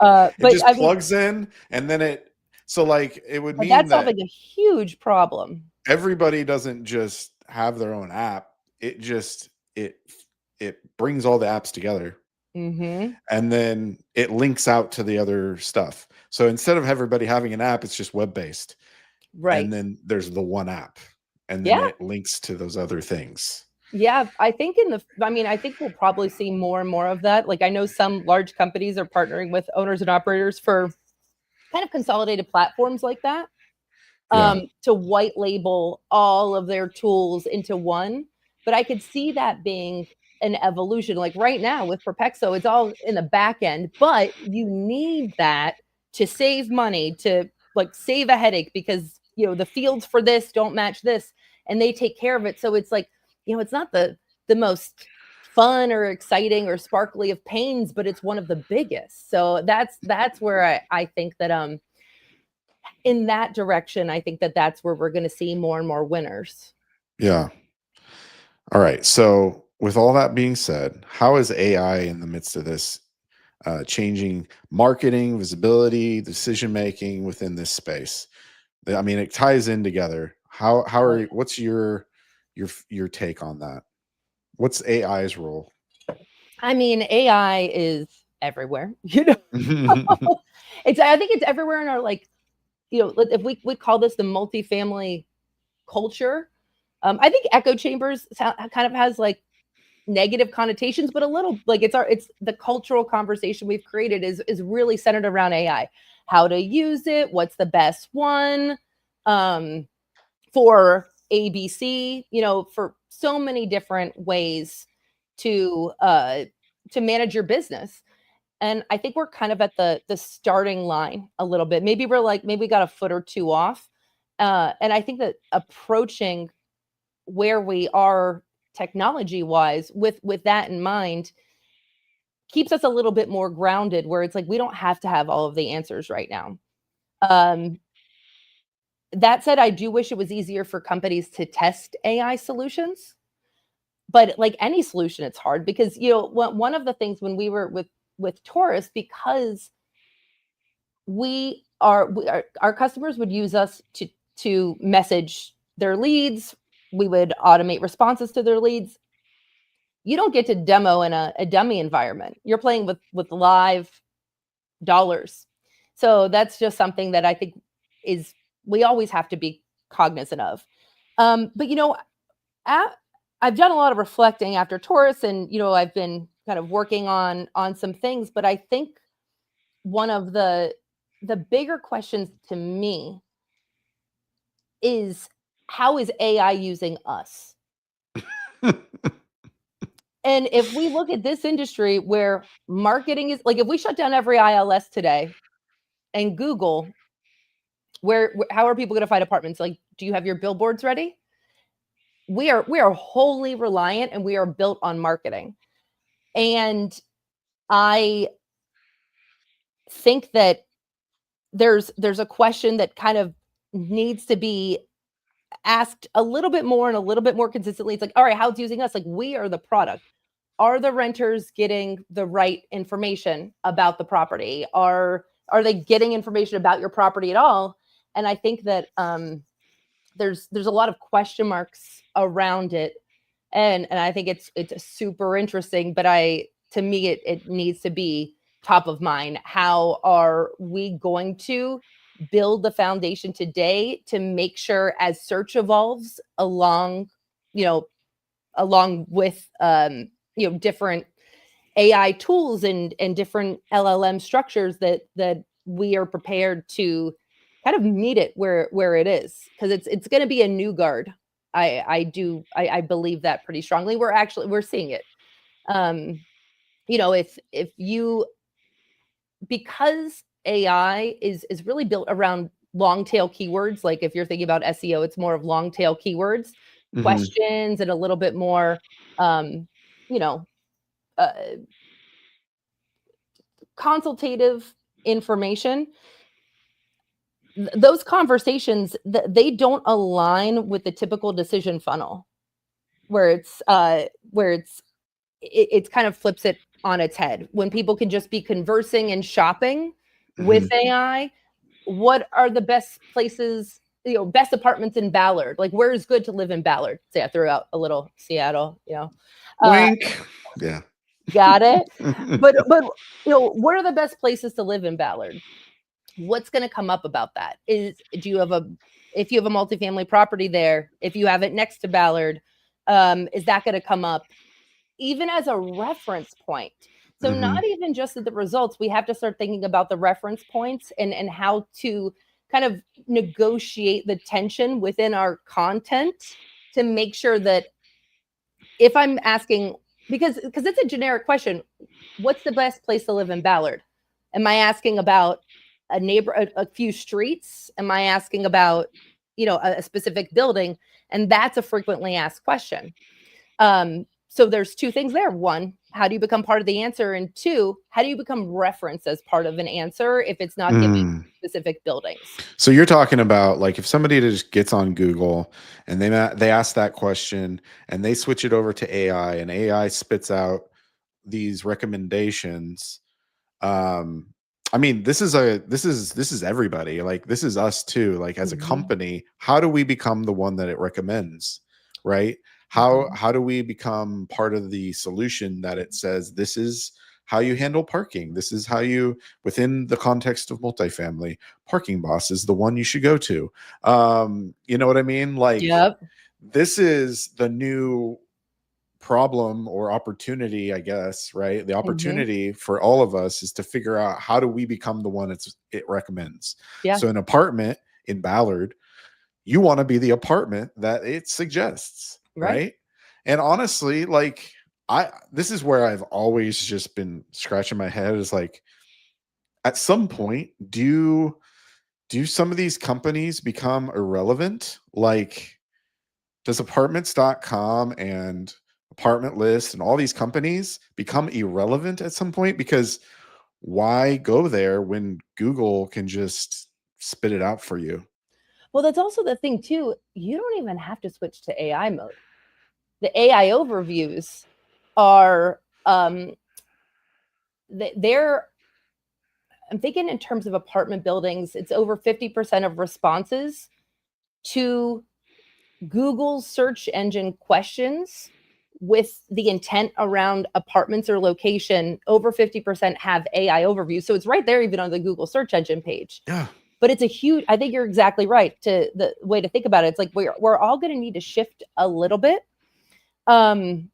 But just plugs in, and then it would mean that's solving a huge problem. Everybody doesn't just have their own app. It just it brings all the apps together. And then it links out to the other stuff. So instead of everybody having an app, it's just web-based. Right. And then there's the one app. And then it links to those other things. Yeah, I think I think we'll probably see more and more of that. Like, I know some large companies are partnering with owners and operators for kind of consolidated platforms like that, to white label all of their tools into one. But I could see that being an evolution. Like right now with Perpexo, it's all in the back end, but you need that to save money, to like save a headache, because the fields for this don't match this, and they take care of it. So it's like, it's not the most fun or exciting or sparkly of pains, but it's one of the biggest. So that's where I think that in that direction, I think that's where we're going to see more and more winners. Yeah. All right. So with all that being said, how is AI in the midst of this changing marketing, visibility, decision making within this space? I mean, it ties in together. What's your take on that? What's AI's role? I mean, AI is everywhere. I think it's everywhere in our, if we call this the multifamily culture. I think echo chambers kind of has like negative connotations, but a little, like, it's the cultural conversation we've created is really centered around AI, how to use it, what's the best one, for ABC, for so many different ways to manage your business. And I think we're kind of at the starting line a little bit. Maybe we got a foot or two off. And I think that approaching where we are technology wise with that in mind keeps us a little bit more grounded, where it's like, we don't have to have all of the answers right now. That said, I do wish it was easier for companies to test AI solutions, but like any solution, it's hard because, one of the things when we were with Tourus, because our customers would use us to message their leads. We would automate responses to their leads. You don't get to demo in a dummy environment. You're playing with live dollars. So that's just something that I think we always have to be cognizant of. But I've done a lot of reflecting after Tourus, and I've been kind of working on some things. But I think one of the bigger questions to me is, how is AI using us? And if we look at this industry where marketing is like, if we shut down every ILS today and Google, how are people going to find apartments? Like, do you have your billboards ready? We are wholly reliant, and we are built on marketing. And I think that there's a question that kind of needs to be asked a little bit more and a little bit more consistently. It's like, all right, how's using us? Like, we are the product. Are the renters getting the right information about the property? Are they getting information about your property at all? And I think that there's a lot of question marks around it, and I think it's super interesting. But to me, it needs to be top of mind. How are we going to build the foundation today to make sure, as search evolves along with different AI tools and different LLM structures, that we are prepared to kind of meet it where it is, because it's going to be a new guard. I believe that pretty strongly. We're seeing it. If you, because AI is really built around long tail keywords. Like, if you're thinking about SEO, it's more of long tail keywords, questions, and a little bit more, consultative information. Those conversations, they don't align with the typical decision funnel, where it kind of flips it on its head. When people can just be conversing and shopping with AI, what are the best places, best apartments in Ballard? Like, where is good to live in Ballard? So I threw out a little Seattle, Wink. Yeah. Got it. But what are the best places to live in Ballard? What's going to come up about that? If you have a multifamily property there, if you have it next to Ballard, is that going to come up even as a reference point? So not even just at the results, we have to start thinking about the reference points and how to kind of negotiate the tension within our content to make sure that, if I'm asking, because it's a generic question, what's the best place to live in Ballard? Am I asking about a few streets? Am I asking about, a specific building? And that's a frequently asked question. So there's two things there. One, how do you become part of the answer? And two, how do you become referenced as part of an answer if it's not giving specific buildings? So you're talking about, like, if somebody just gets on Google and they ask that question and they switch it over to AI, and AI spits out these recommendations. I mean, this is everybody. Like, this is us too. Like, as a company, how do we become the one that it recommends, right? How do we become part of the solution that it says, this is how you handle parking? This is how you, within the context of multifamily, Parking Boss is the one you should go to. You know what I mean? Like, this is the new problem or opportunity, I guess, right? The opportunity for all of us is to figure out, how do we become the one it recommends? So an apartment in Ballard, you want to be the apartment that it suggests, right? And honestly, like, this is where I've always just been scratching my head, is like, at some point, do some of these companies become irrelevant? Like, does apartments.com and Apartment List and all these companies become irrelevant at some point? Because why go there when Google can just spit it out for you? Well, that's also the thing too. You don't even have to switch to AI mode. The AI overviews are, they're, I'm thinking in terms of apartment buildings, it's over 50% of responses to Google's search engine questions with the intent around apartments or location. Over 50% have AI overview. So it's right there, even on the Google search engine page. Yeah. But it's a huge, I think you're exactly right. To the way to think about it, it's like we're all going to need to shift a little bit. And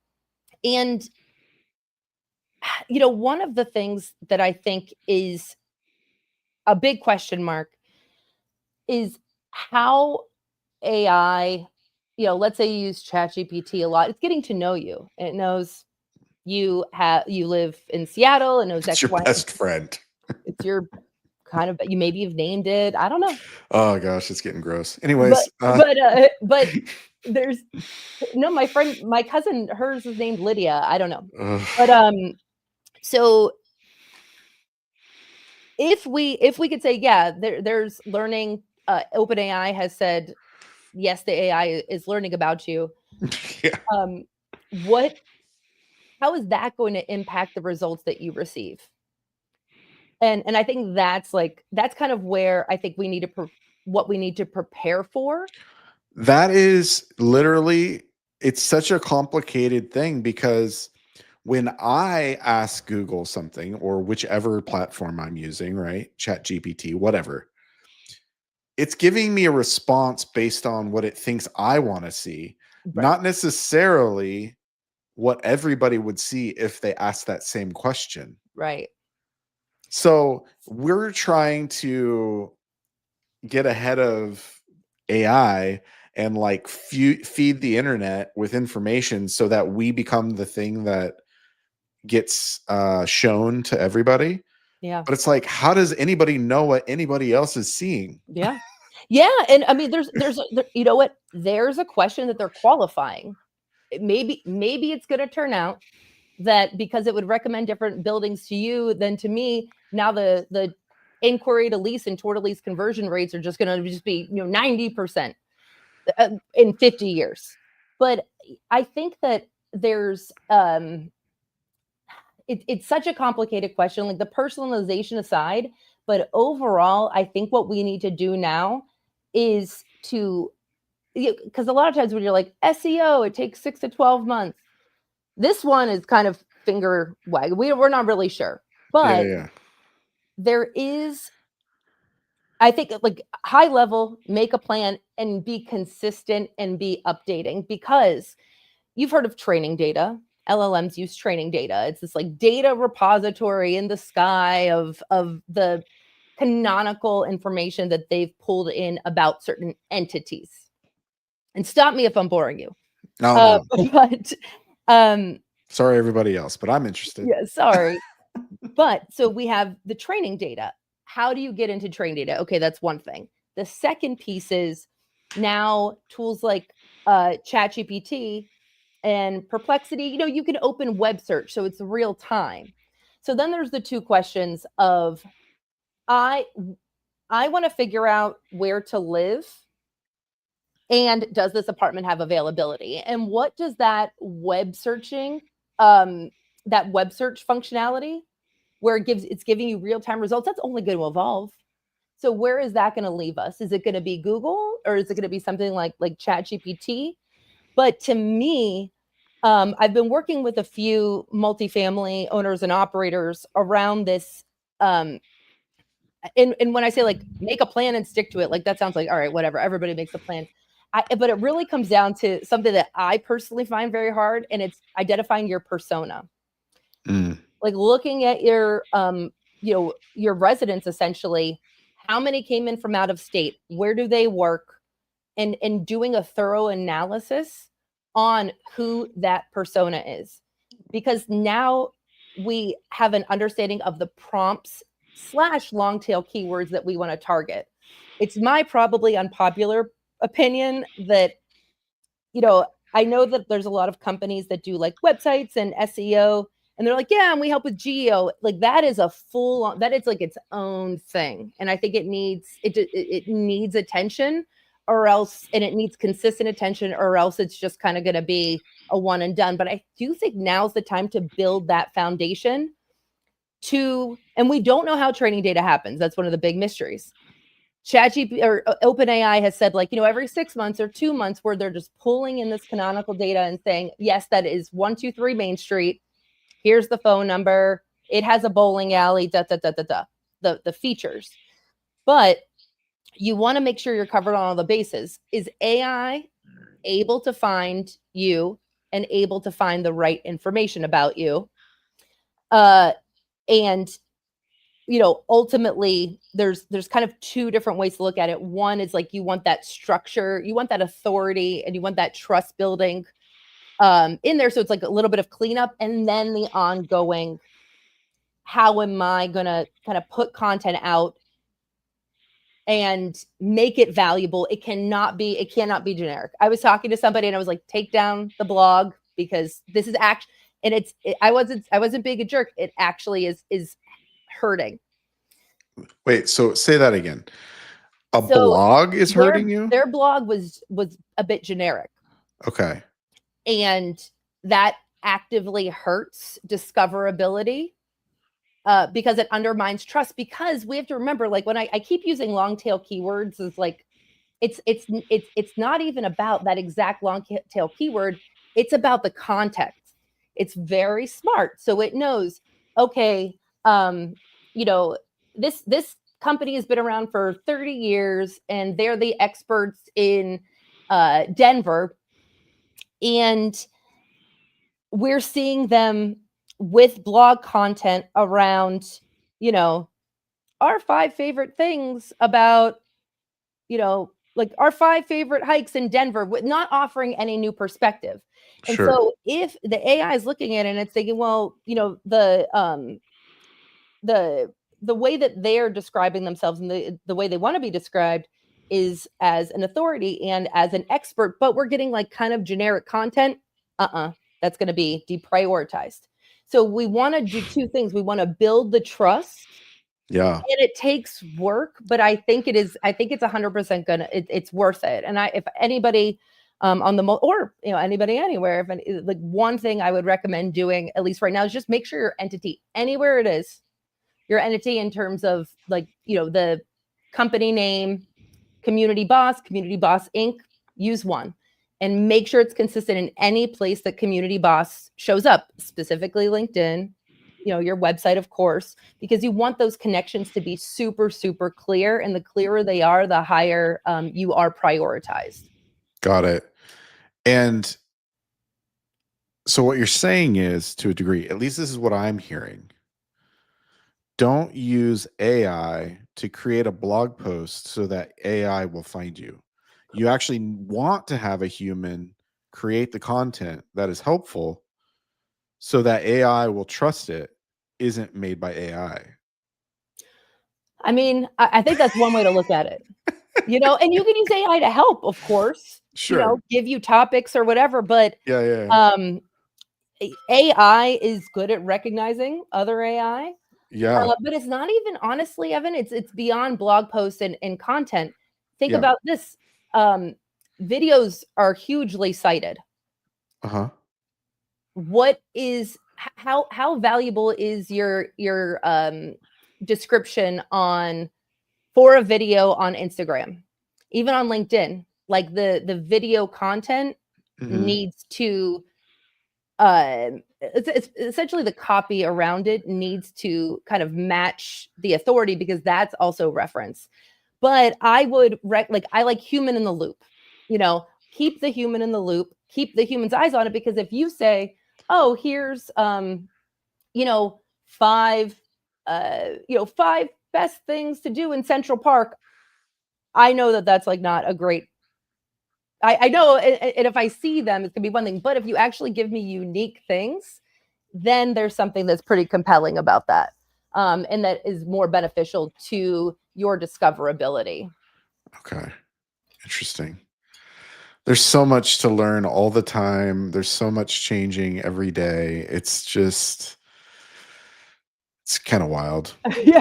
one of the things that I think is a big question mark is how AI, let's say you use ChatGPT a lot. It's getting to know you. It knows you live in Seattle and knows It's X, your Y, best friend. it's your kind of, maybe you've named it. I don't know. Oh gosh, it's getting gross. Anyways, But there's no, my cousin, hers is named Lydia. I don't know. But so if we could say, yeah, there's learning, OpenAI has said, yes, the AI is learning about you. yeah. How is that going to impact the results that you receive? And I think that's kind of where I think we need to what we need to prepare for. That is literally, it's such a complicated thing, because when I ask Google something, or whichever platform I'm using, right? Chat GPT, whatever, it's giving me a response based on what it thinks I want to see, Right. not necessarily what everybody would see if they asked that same question. Right. So we're trying to get ahead of AI and like feed the internet with information so that we become the thing that gets shown to everybody. Yeah. But it's like, how does anybody know what anybody else is seeing? Yeah. Yeah. And I mean, there's you know what? There's a question that they're qualifying. Maybe it's going to turn out that because it would recommend different buildings to you than to me, now the inquiry to lease and tour to lease conversion rates are just going to be 90% in 50 years. But I think that there's it's such a complicated question, like the personalization aside, but overall, I think what we need to do now is to, because a lot of times when you're like SEO, it takes 6 to 12 months. This one is kind of finger wag. We're not really sure, but there is, I think, like high level, make a plan and be consistent and be updating, because you've heard of training data. LLMs use training data. It's this like data repository in the sky of the canonical information that they've pulled in about certain entities. And stop me if I'm boring you. No. But sorry everybody else, but I'm interested. Yeah, sorry. But so we have the training data. How do you get into training data? Okay, that's one thing. The second piece is now tools like ChatGPT and Perplexity, you can open web search, so it's real time. So then there's the two questions of, I want to figure out where to live, and does this apartment have availability? And what does that web searching, that web search functionality, where it's giving you real-time results, that's only going to evolve. So where is that going to leave us? Is it going to be Google, or is it going to be something like ChatGPT? But to me, I've been working with a few multifamily owners and operators around this. And when I say like make a plan and stick to it, like that sounds like, all right, whatever, everybody makes a plan. But it really comes down to something that I personally find very hard, and it's identifying your persona. Like looking at your your residents, essentially, how many came in from out of state, where do they work, and doing a thorough analysis on who that persona is, because now we have an understanding of the prompts / long tail keywords that we want to target. It's my probably unpopular opinion that, I know that there's a lot of companies that do like websites and SEO, and they're like, yeah, and we help with geo. Like that is that is like its own thing. And I think it needs attention, or else, and it needs consistent attention, or else it's just kind of going to be a one and done. But I do think now's the time to build that foundation and we don't know how training data happens. That's one of the big mysteries. ChatGPT or OpenAI has said, like, every 6 months or 2 months, where they're just pulling in this canonical data and saying, yes, that is 123 Main Street. Here's the phone number. It has a bowling alley, the features. But you want to make sure you're covered on all the bases. Is AI able to find you and able to find the right information about you? And ultimately, there's kind of two different ways to look at it. One is like, you want that structure, you want that authority, and you want that trust building in there. So it's like a little bit of cleanup, and then the ongoing, how am I going to kind of put content out and make it valuable? It cannot be generic. I was talking to somebody and I was like, take down the blog, because this is actually, and I wasn't being a jerk. It actually is hurting. Wait, so say that again. Blog is hurting you? Their blog was a bit generic. Okay. And that actively hurts discoverability, because it undermines trust. Because we have to remember, like, when I keep using long tail keywords, is like, it's not even about that exact long tail keyword. It's about the context. It's very smart. So it knows, okay, this company has been around for 30 years and they're the experts in Denver. And we're seeing them with blog content around, our 5 favorite things about, like our 5 favorite hikes in Denver, with not offering any new perspective. And Sure. so if the AI is looking at it and it's thinking, well, the way that they're describing themselves and the way they want to be described is as an authority and as an expert, but we're getting like kind of generic content, that's going to be deprioritized. So we want to do 2 things. We want to build the trust. Yeah. And it takes work, but I think it's 100% it's worth it. And if anybody on the or anybody anywhere, like, one thing I would recommend doing, at least right now, is just make sure your entity, anywhere it is, your entity in terms of, like, the company name, Community Boss Inc., use one, and make sure it's consistent in any place that Community Boss shows up, specifically LinkedIn, your website, of course, because you want those connections to be super, super clear. And the clearer they are, the higher you are prioritized. Got it. And so what you're saying is, to a degree, at least this is what I'm hearing, don't use AI to create a blog post so that AI will find you. You actually want to have a human create the content that is helpful so that AI will trust it isn't made by AI. I mean, I think that's one way to look at it, and you can use AI to help, of course, Sure. give you topics or whatever, but Yeah. AI is good at recognizing other AI. Yeah. But it's not even, honestly, Evan, it's beyond blog posts and content. Think about this. Videos are hugely cited. What is, how valuable is your description for a video on Instagram, even on LinkedIn? Like, the video content needs to, it's essentially the copy around it needs to kind of match the authority, because that's also reference. But I would I like human in the loop, keep the human in the loop, keep the human's eyes on it. Because if you say, oh, here's 5 5 best things to do in Central Park, I know that that's like not a great, I know, and if I see them, it's gonna be one thing. But if you actually give me unique things, then there's something that's pretty compelling about that, and that is more beneficial to your discoverability. Okay, interesting. There's so much to learn all the time. There's so much changing every day. It's kind of wild.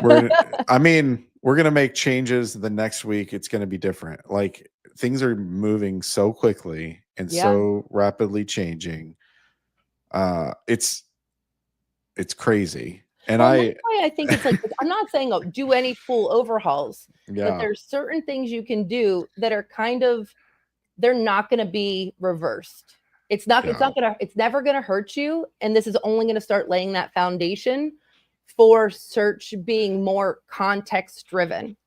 We're gonna make changes the next week. It's gonna be different. Like, things are moving so quickly and so rapidly changing. It's crazy. And that's why I think it's like, I'm not saying do any full overhauls, yeah, but there's certain things you can do that are kind of, they're not going to be reversed. It's never going to hurt you. And this is only going to start laying that foundation for search being more context driven.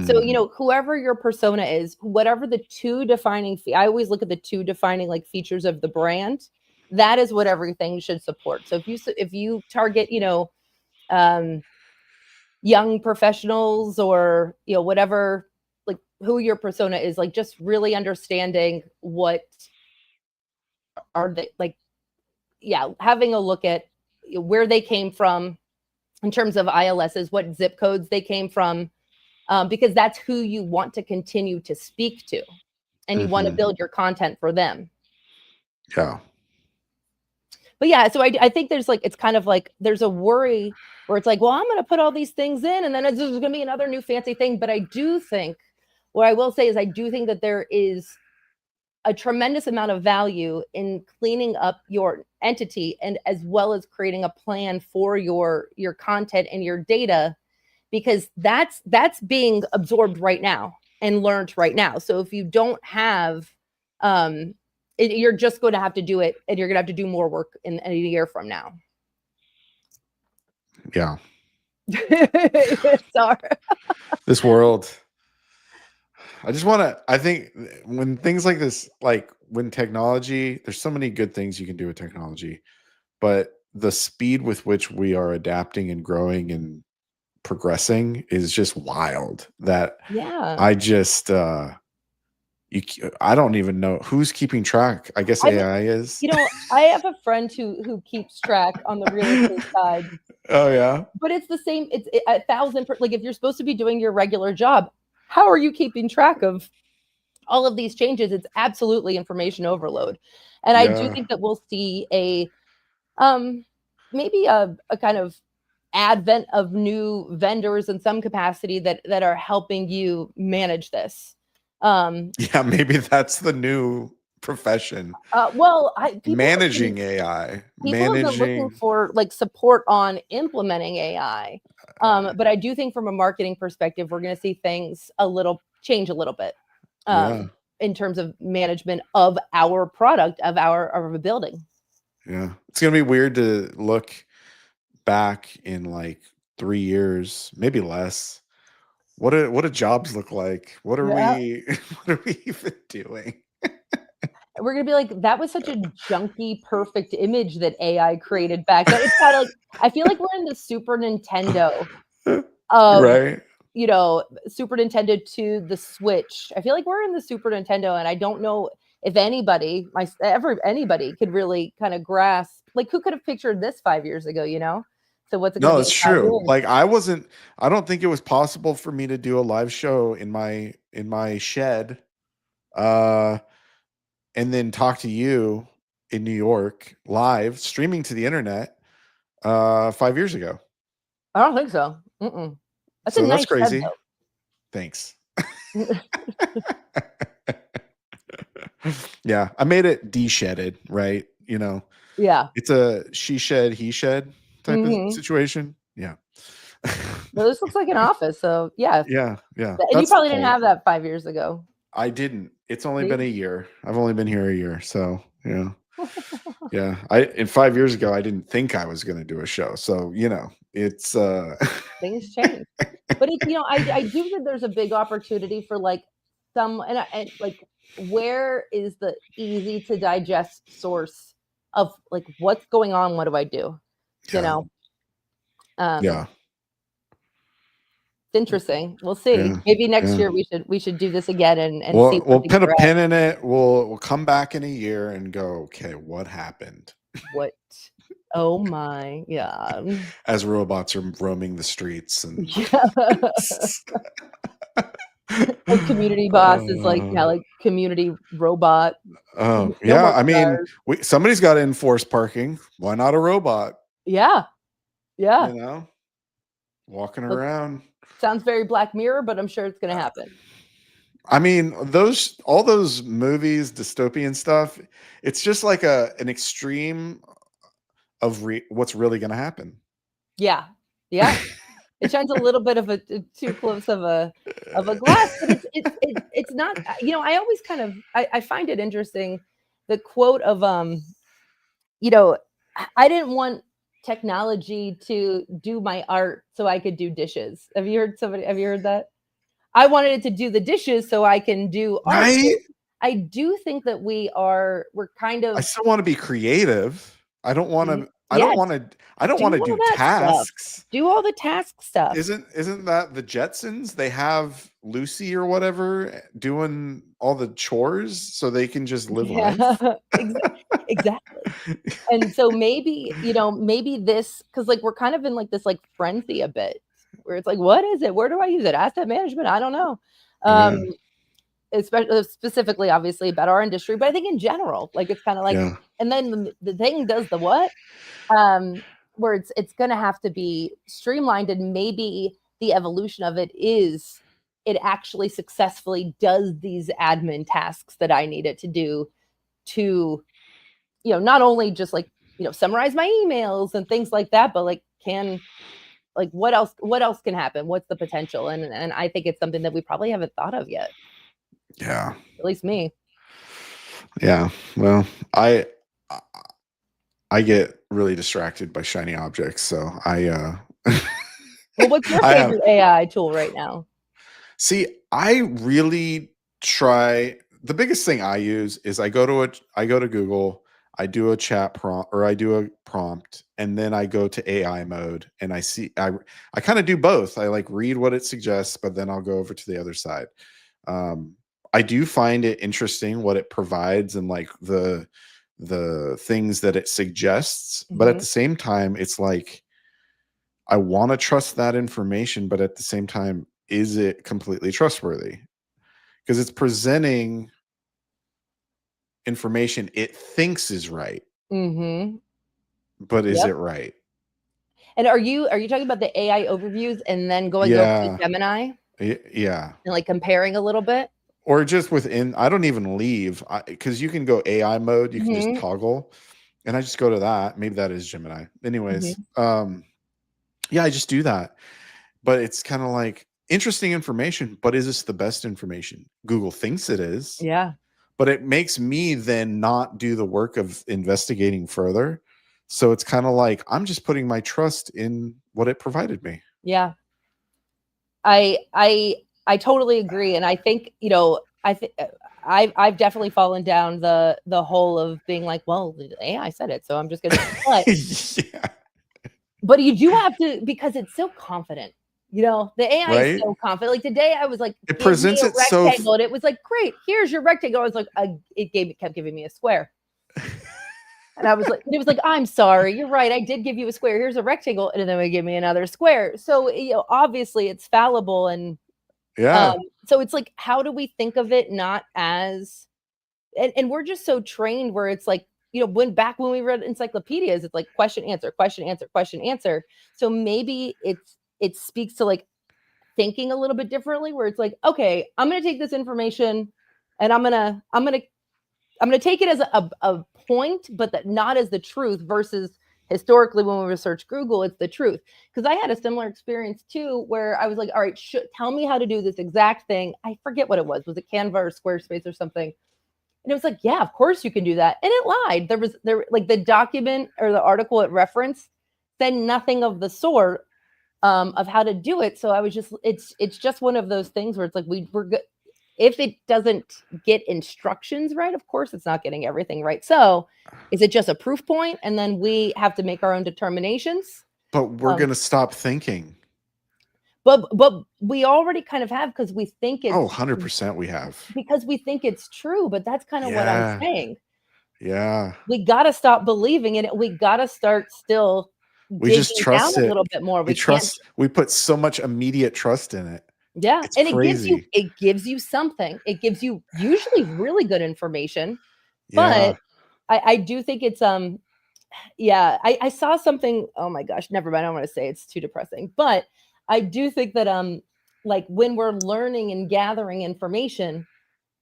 So, whoever your persona is, whatever the 2 defining, I always look at the 2 defining like features of the brand. That is what everything should support. So if you target, young professionals, or, whatever, like, who your persona is, like, just really understanding what are they like, yeah, having a look at where they came from in terms of ILSs, what zip codes they came from, because that's who you want to continue to speak to, and you want to build your content for them. Yeah. But yeah, so I think there's like, it's kind of like there's a worry where it's like, well, I'm going to put all these things in and then there's going to be another new fancy thing. But I do think, what I will say is I do think that there is a tremendous amount of value in cleaning up your entity, and as well as creating a plan for your content and your data, because that's being absorbed right now and learned right now. So if you don't have, you're just going to have to do it, and you're going to have to do more work in a year from now. Yeah. Sorry. This world. I think when things like this, like when technology, there's so many good things you can do with technology, but the speed with which we are adapting and growing and progressing is just wild. That I just, I don't even know who's keeping track. I guess AI is. I have a friend who keeps track on the real estate side. Oh yeah. But it's the same. It's 1,000. Like if you're supposed to be doing your regular job, how are you keeping track of all of these changes? It's absolutely information overload. And I do think that we'll see a maybe a kind of advent of new vendors in some capacity that are helping you manage this. Yeah, maybe that's the new profession. Managing AI. People have been looking for like support on implementing AI. But I do think from a marketing perspective, we're going to see things change a little bit in terms of management of our product, of our building. Yeah, it's going to be weird to look back in like 3 years, maybe less. What do jobs look like? What are we even doing? We're gonna be like, that was such a junky, perfect image that AI created back then. It's kind of like, I feel like we're in the Super Nintendo of, right? Super Nintendo to the Switch. I feel like we're in the Super Nintendo, and I don't know if anybody could really kind of grasp, like, who could have pictured this 5 years ago, So what's it No, it's true. Like I don't think it was possible for me to do a live show in my shed, and then talk to you in New York live streaming to the internet 5 years ago. I don't think so. That's crazy. Thanks. Yeah, I made it de-shedded, right? Yeah, it's a she shed, he shed type of situation. Yeah. Well, this looks like an office, so yeah. Yeah. And you probably didn't have that 5 years ago. I didn't. It's only been a year. I've only been here a year, so yeah. Yeah. In 5 years ago, I didn't think I was going to do a show, so it's things change. But it's I do think there's a big opportunity for like and like, where is the easy to digest source of like what's going on? What do I do? Yeah. It's interesting. We'll see. Yeah. Maybe next year we should do this again and see. We'll put a pin in it. We'll come back in a year and go, okay, what happened? What? Oh my, yeah. As robots are roaming the streets and a community boss is like community robot. Oh yeah, I mean, somebody's got to enforce parking. Why not a robot? Yeah. Walking around. Sounds very Black Mirror, but I'm sure it's going to happen. I mean, all those movies, dystopian stuff, it's just like an extreme of what's really going to happen. Yeah. It shines a little bit of too close of a glass, but it's not. I always kind of I find it interesting, the quote of I didn't want technology to do my art so I could do dishes. Have you heard that? I wanted it to do the dishes so I can do art. Right? I do think that we're kind of. I still want to be creative. I don't want to. I don't want to do tasks. Stuff. Do all the task stuff. Isn't that the Jetsons? They have Lucy or whatever doing all the chores so they can just live life. Exactly. And so maybe, maybe this, because like we're kind of in like this like frenzy a bit where it's like, what is it? Where do I use it? Asset management? I don't know. Yeah. Especially specifically, obviously, about our industry, but I think in general, like it's kind of like, Yeah. and then the thing does the what? Where it's going to have to be streamlined, and maybe the evolution of it is it actually successfully does these admin tasks that I need it to do to, not only just like, summarize my emails and things like that, but like what else can happen? What's the potential? And I think it's something that we probably haven't thought of yet. Yeah. At least me. Yeah. Well, I get really distracted by shiny objects, so Well, what's your I have, favorite AI tool right now? see, I really try. The biggest thing I use is I go to Google, I do a chat prompt, or I do a prompt, and then I go to AI mode, and I kind of do both. I like read what it suggests, but then I'll go over to the other side. I do find it interesting what it provides and like the things that it suggests, but at the same time, it's like I want to trust that information, but at the same time, is it completely trustworthy? Because it's presenting information it thinks is right, Mm-hmm. but is Yep. it right? And are you talking about the AI overviews and then going over to Yeah. Gemini Yeah. and like comparing a little bit? Or just within, I don't even leave because you can go AI mode, you can just toggle, and I just go to that. Maybe that is Gemini. Anyways, yeah, I just do that. But it's kind of like interesting information, but is this the best information? Google thinks it is. Yeah. But it makes me then not do the work of investigating further. So it's kind of like I'm just putting my trust in what it provided me. Yeah. I totally agree, and I think I think I've definitely fallen down the hole of being like, well, the AI said it, so I'm just gonna. Yeah. But you do have to, because it's so confident. The AI is so confident. Like today, I was like, it presents me a it so rectangle, and it was like, great, here's your rectangle. I was like, it kept giving me a square. And I was like, it was like, I'm sorry, you're right. I did give you a square. Here's a rectangle. And then we give me another square. So, obviously it's fallible. And yeah. So it's like, how do we think of it not as, and we're just so trained where it's like, when we read encyclopedias, it's like question, answer, question, answer, question, answer. So maybe it speaks to like thinking a little bit differently where it's like, okay, I'm going to take this information and I'm going to take it as a point, but that not as the truth, versus historically when we research Google, it's the truth. Because I had a similar experience too, where I was like, all right, tell me how to do this exact thing. I forget what it was. Was it Canva or Squarespace or something? And it was like, yeah, of course you can do that. And it lied. There like the document or the article it referenced said nothing of the sort of how to do it. So I was just, it's just one of those things where it's like we're good. If it doesn't get instructions right, of course it's not getting everything right. So is it just a proof point and then we have to make our own determinations? But we're going to stop thinking. But we already kind of have, because we think it's 100% we have. Because we think it's true, but that's kind of what I'm saying. Yeah. We got to stop believing in it. We got to start still we just trust down it a little bit more. We put so much immediate trust in it. Yeah. It's and crazy. it gives you something. It gives you usually really good information. Yeah. But I do think it's yeah, I saw something. Oh my gosh, never mind. I don't want to say, it's too depressing. But I do think that like when we're learning and gathering information,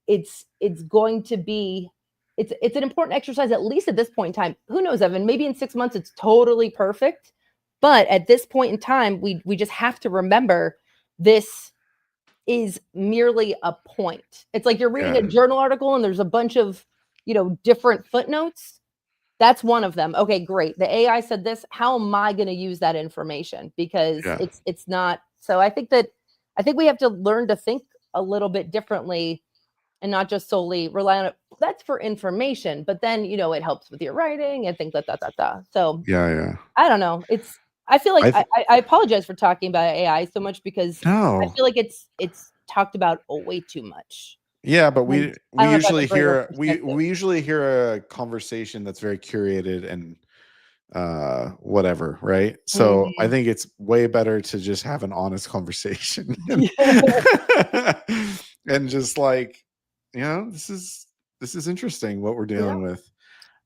it's going to be it's an important exercise, at least at this point in time. Who knows, Evan? Maybe in 6 months it's totally perfect. But at this point in time, we just have to remember this is merely a point. It's like you're reading a journal article and there's a bunch of, different footnotes. That's one of them. Okay, great. The AI said this. How am I going to use that information? Because it's not. So I think we have to learn to think a little bit differently and not just solely rely on it. That's for information, but then, it helps with your writing and things like that. So yeah. I don't know. I feel like I apologize for talking about AI so much, because I feel like it's talked about way too much. Yeah, but And we I don't know if I have a greater we perspective. usually hear a conversation that's very curated and whatever, right? So I Mhm. think it's way better to just have an honest conversation and just like, this is interesting what we're Yeah. dealing with.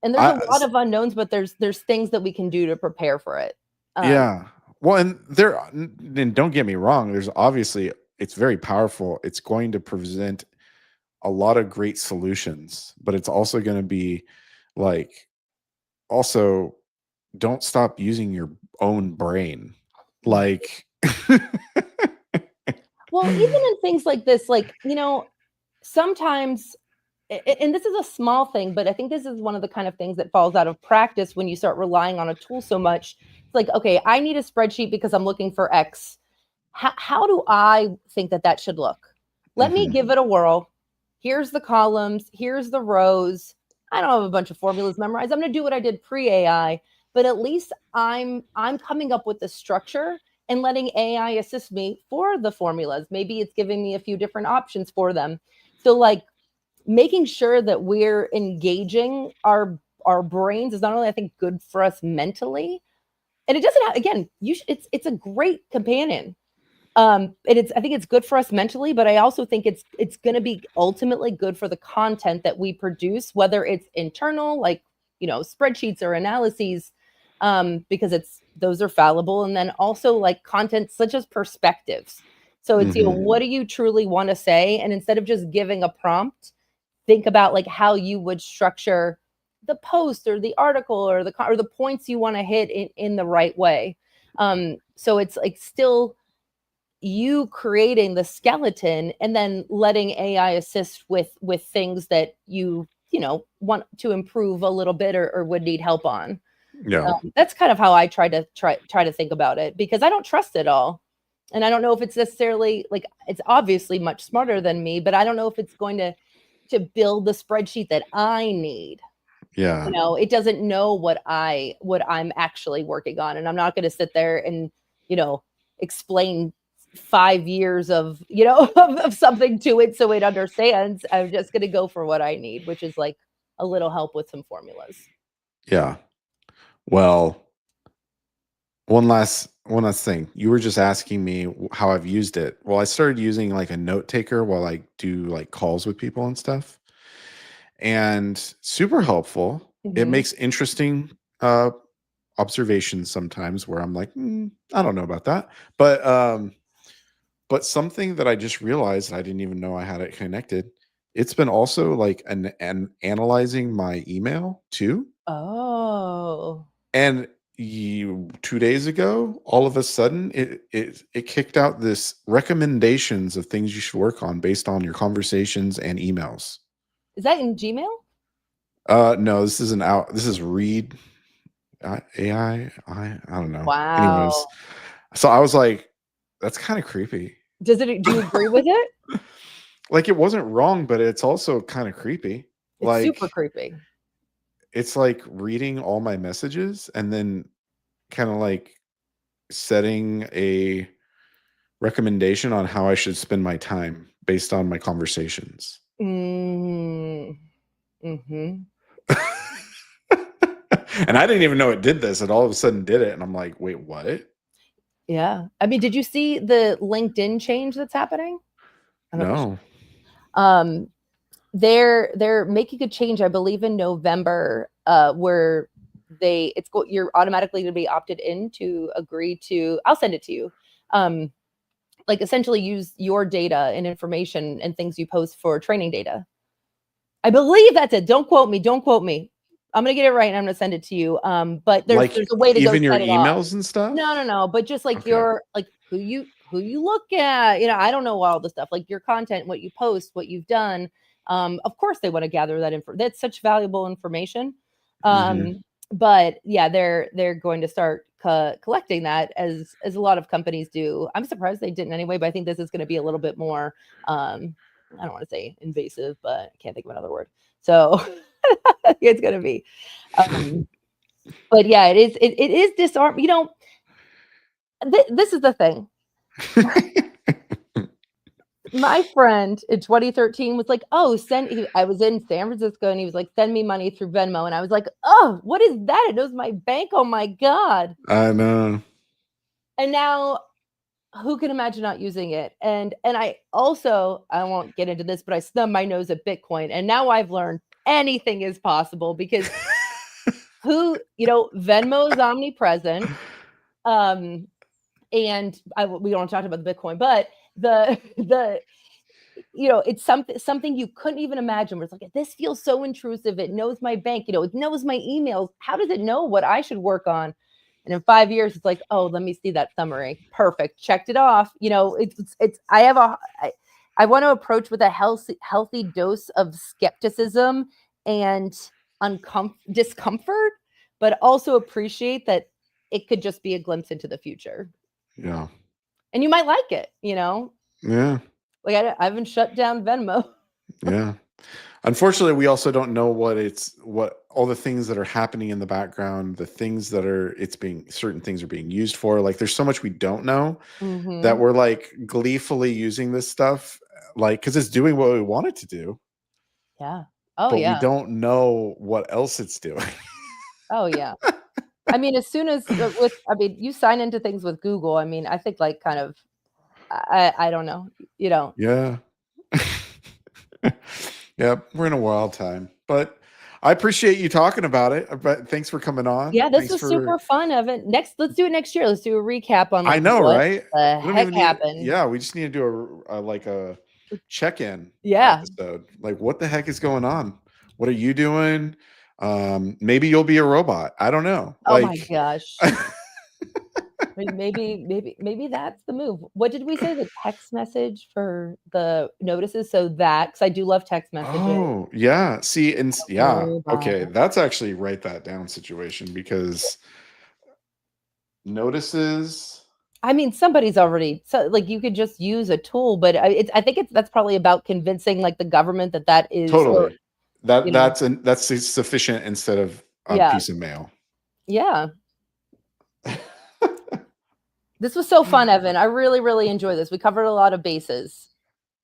And there's I a lot of unknowns, but there's things that we can do to prepare for it. Yeah. Well, and don't get me wrong, there's obviously it's very powerful. It's going to present a lot of great solutions, but it's also going to be like also don't stop using your own brain. Like Well, even in things like this, like, sometimes, and this is a small thing, but I think this is one of the kind of things that falls out of practice when you start relying on a tool so much. It's like, okay, I need a spreadsheet because I'm looking for X. How do I think that should look? Let me Mhm. give it a whirl. Here's the columns, here's the rows. I don't have a bunch of formulas memorized. I'm going to do what I did pre-AI, but at least I'm coming up with the structure and letting AI assist me for the formulas. Maybe it's giving me a few different options for them. So like making sure that we're engaging our brains is not only I think good for us mentally, and it doesn't have, again, it's a great companion. And I think it's good for us mentally, but I also think it's going to be ultimately good for the content that we produce, whether it's internal, like spreadsheets or analyses, because those are fallible, and then also like content such as perspectives. So it's Mhm. what do you truly want to say, and instead of just giving a prompt, think about like how you would structure the post or the article or the points you want to hit in the right way. So it's like still you creating the skeleton and then letting AI assist with things that want to improve a little bit or would need help on. Yeah. That's kind of how I try to think about it, because I don't trust it all. And I don't know if it's necessarily like it's obviously much smarter than me, but I don't know if it's going to build the spreadsheet that I need. Yeah. It doesn't know what I'm actually working on, and I'm not going to sit there and explain 5 years of of something to it so it understands. I'm just going to go for what I need, which is like a little help with some formulas. Yeah. Well, one last thing. You were just asking me how I've used it. Well, I started using like a note taker while I do like calls with people and stuff. And super helpful. It Hmm. makes interesting observations sometimes where I'm like, I don't know about that. But something that I just realized I didn't even know I had it connected. It's been also like an analyzing my email too. Oh, And 2 days ago, all of a sudden, it kicked out this recommendations of things you should work on based on your conversations and emails. is that in Gmail? No, this isn't out. This is Read AI. I don't know. Anyways, Wow. so I was like, that's kind of creepy. Do you agree with it? Like it wasn't wrong, but it's also kind of creepy. It's super Like creepy. it's like reading all my messages and then kind of like setting a recommendation on how I should spend my time based on my conversations. Mm, hmm. And I didn't even know it did this, and all of a sudden did it, and I'm like, wait, what? Yeah. I mean, did you see the LinkedIn change that's happening? I don't know. No. Um, they're making a change, I believe, in November, where you're automatically going to be opted in to agree to. I'll send it to you. Um, like essentially use your data and information and things you post for training data. I believe that's it. Don't quote me. Don't quote me. I'm gonna get it right and I'm gonna send it to you. But Like there's a way to go even your set it off. emails and stuff? No. But just like Okay. your like who you look at. I don't know all the stuff like your content, what you post, what you've done. Of course they want to gather that info. That's such valuable information. Mhm. But yeah, they're going to start collecting that as a lot of companies do. I'm surprised they didn't anyway, but I think this is going to be a little bit more. I don't want to say invasive, but I can't think of another word. So it's going to be. But yeah, it is disarm. This is the thing. my friend in 2013 was like, "Oh, I was in San Francisco and he was like, "Send me money through Venmo." And I was like, "Oh, what is that? It knows my bank. Oh my God." I know. And now who can imagine not using it? And I won't get into this, but I snubbed my nose at Bitcoin. And now I've learned anything is possible because Venmo is omnipresent. And we don't talk about the Bitcoin, but the it's something you couldn't even imagine. Where it's like, this feels so intrusive. It knows my bank, it knows my emails. How does it know what I should work on? And in 5 years, it's like, oh, let me see that summary. Perfect, checked it off. I want to approach with a healthy dose of skepticism and discomfort, but also appreciate that it could just be a glimpse into the future. Yeah. And you might like it, Yeah. Like I haven't shut down Venmo. Yeah. Unfortunately, we also don't know what all the things that are happening in the background, the things that certain things are being used for. Like there's so much we don't know that we're like gleefully using this stuff, like, because it's doing what we want it to do. Yeah. Oh, but yeah. we don't know what else it's doing. Oh, yeah. I mean, as soon as you sign into things with Google. I mean, I think like kind of, I don't know, Yeah. Yeah, we're in a wild time, but I appreciate you talking about it. But thanks for coming on. Yeah, this Thanks was for super fun, Evan. Let's do it next year. Let's do a recap on I know, what right? the We don't heck even need, happened. yeah, we just need to do a check-in Yeah. episode. Like, what the heck is going on? What are you doing? Maybe you'll be a robot. I don't know. Oh my Like, gosh. Maybe that's the move. What did we say? The text message for the notices. So because I do love text messages. oh yeah. See, and yeah. Okay, Robot. that's actually write that down situation because notices. I mean, somebody's already like you could just use a tool, but I think that's probably about convincing like the government that is Totally. you know. That's sufficient instead of a Yeah. piece of mail. Yeah. This was so fun, Evan. I really, really enjoyed this. We covered a lot of bases.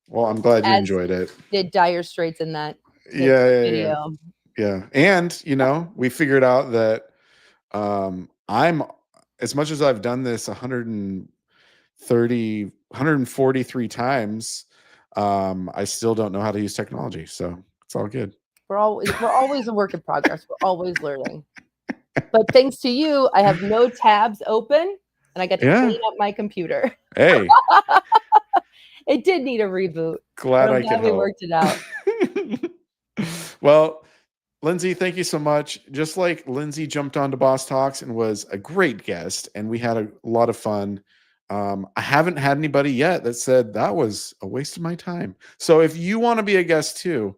Well, I'm glad you As enjoyed it. Did Dire Straits in that Yeah. video. Yeah. And, we figured out that I'm, as much as I've done this 143 times, I still don't know how to use technology. So it's all good. We're always a work in progress. We're always learning. But thanks to you, I have no tabs open and I get to clean up my computer. Hey. It did need a reboot. Glad I could we help. worked it out. Well, Lindsay, thank you so much. Just like Lindsay jumped onto Boss Talks and was a great guest, and we had a lot of fun. I haven't had anybody yet that said that was a waste of my time. So if you want to be a guest too,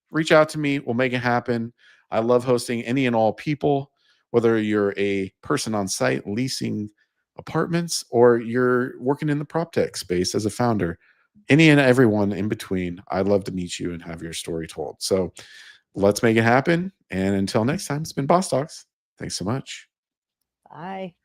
reach out to me. We'll make it happen. I love hosting any and all people, whether you're a person on site leasing apartments or you're working in the Proptech space as a founder. Any and everyone in between. I'd love to meet you and have your story told. So let's make it happen. And until next time, it's been Boss Talks. Thanks so much. Bye.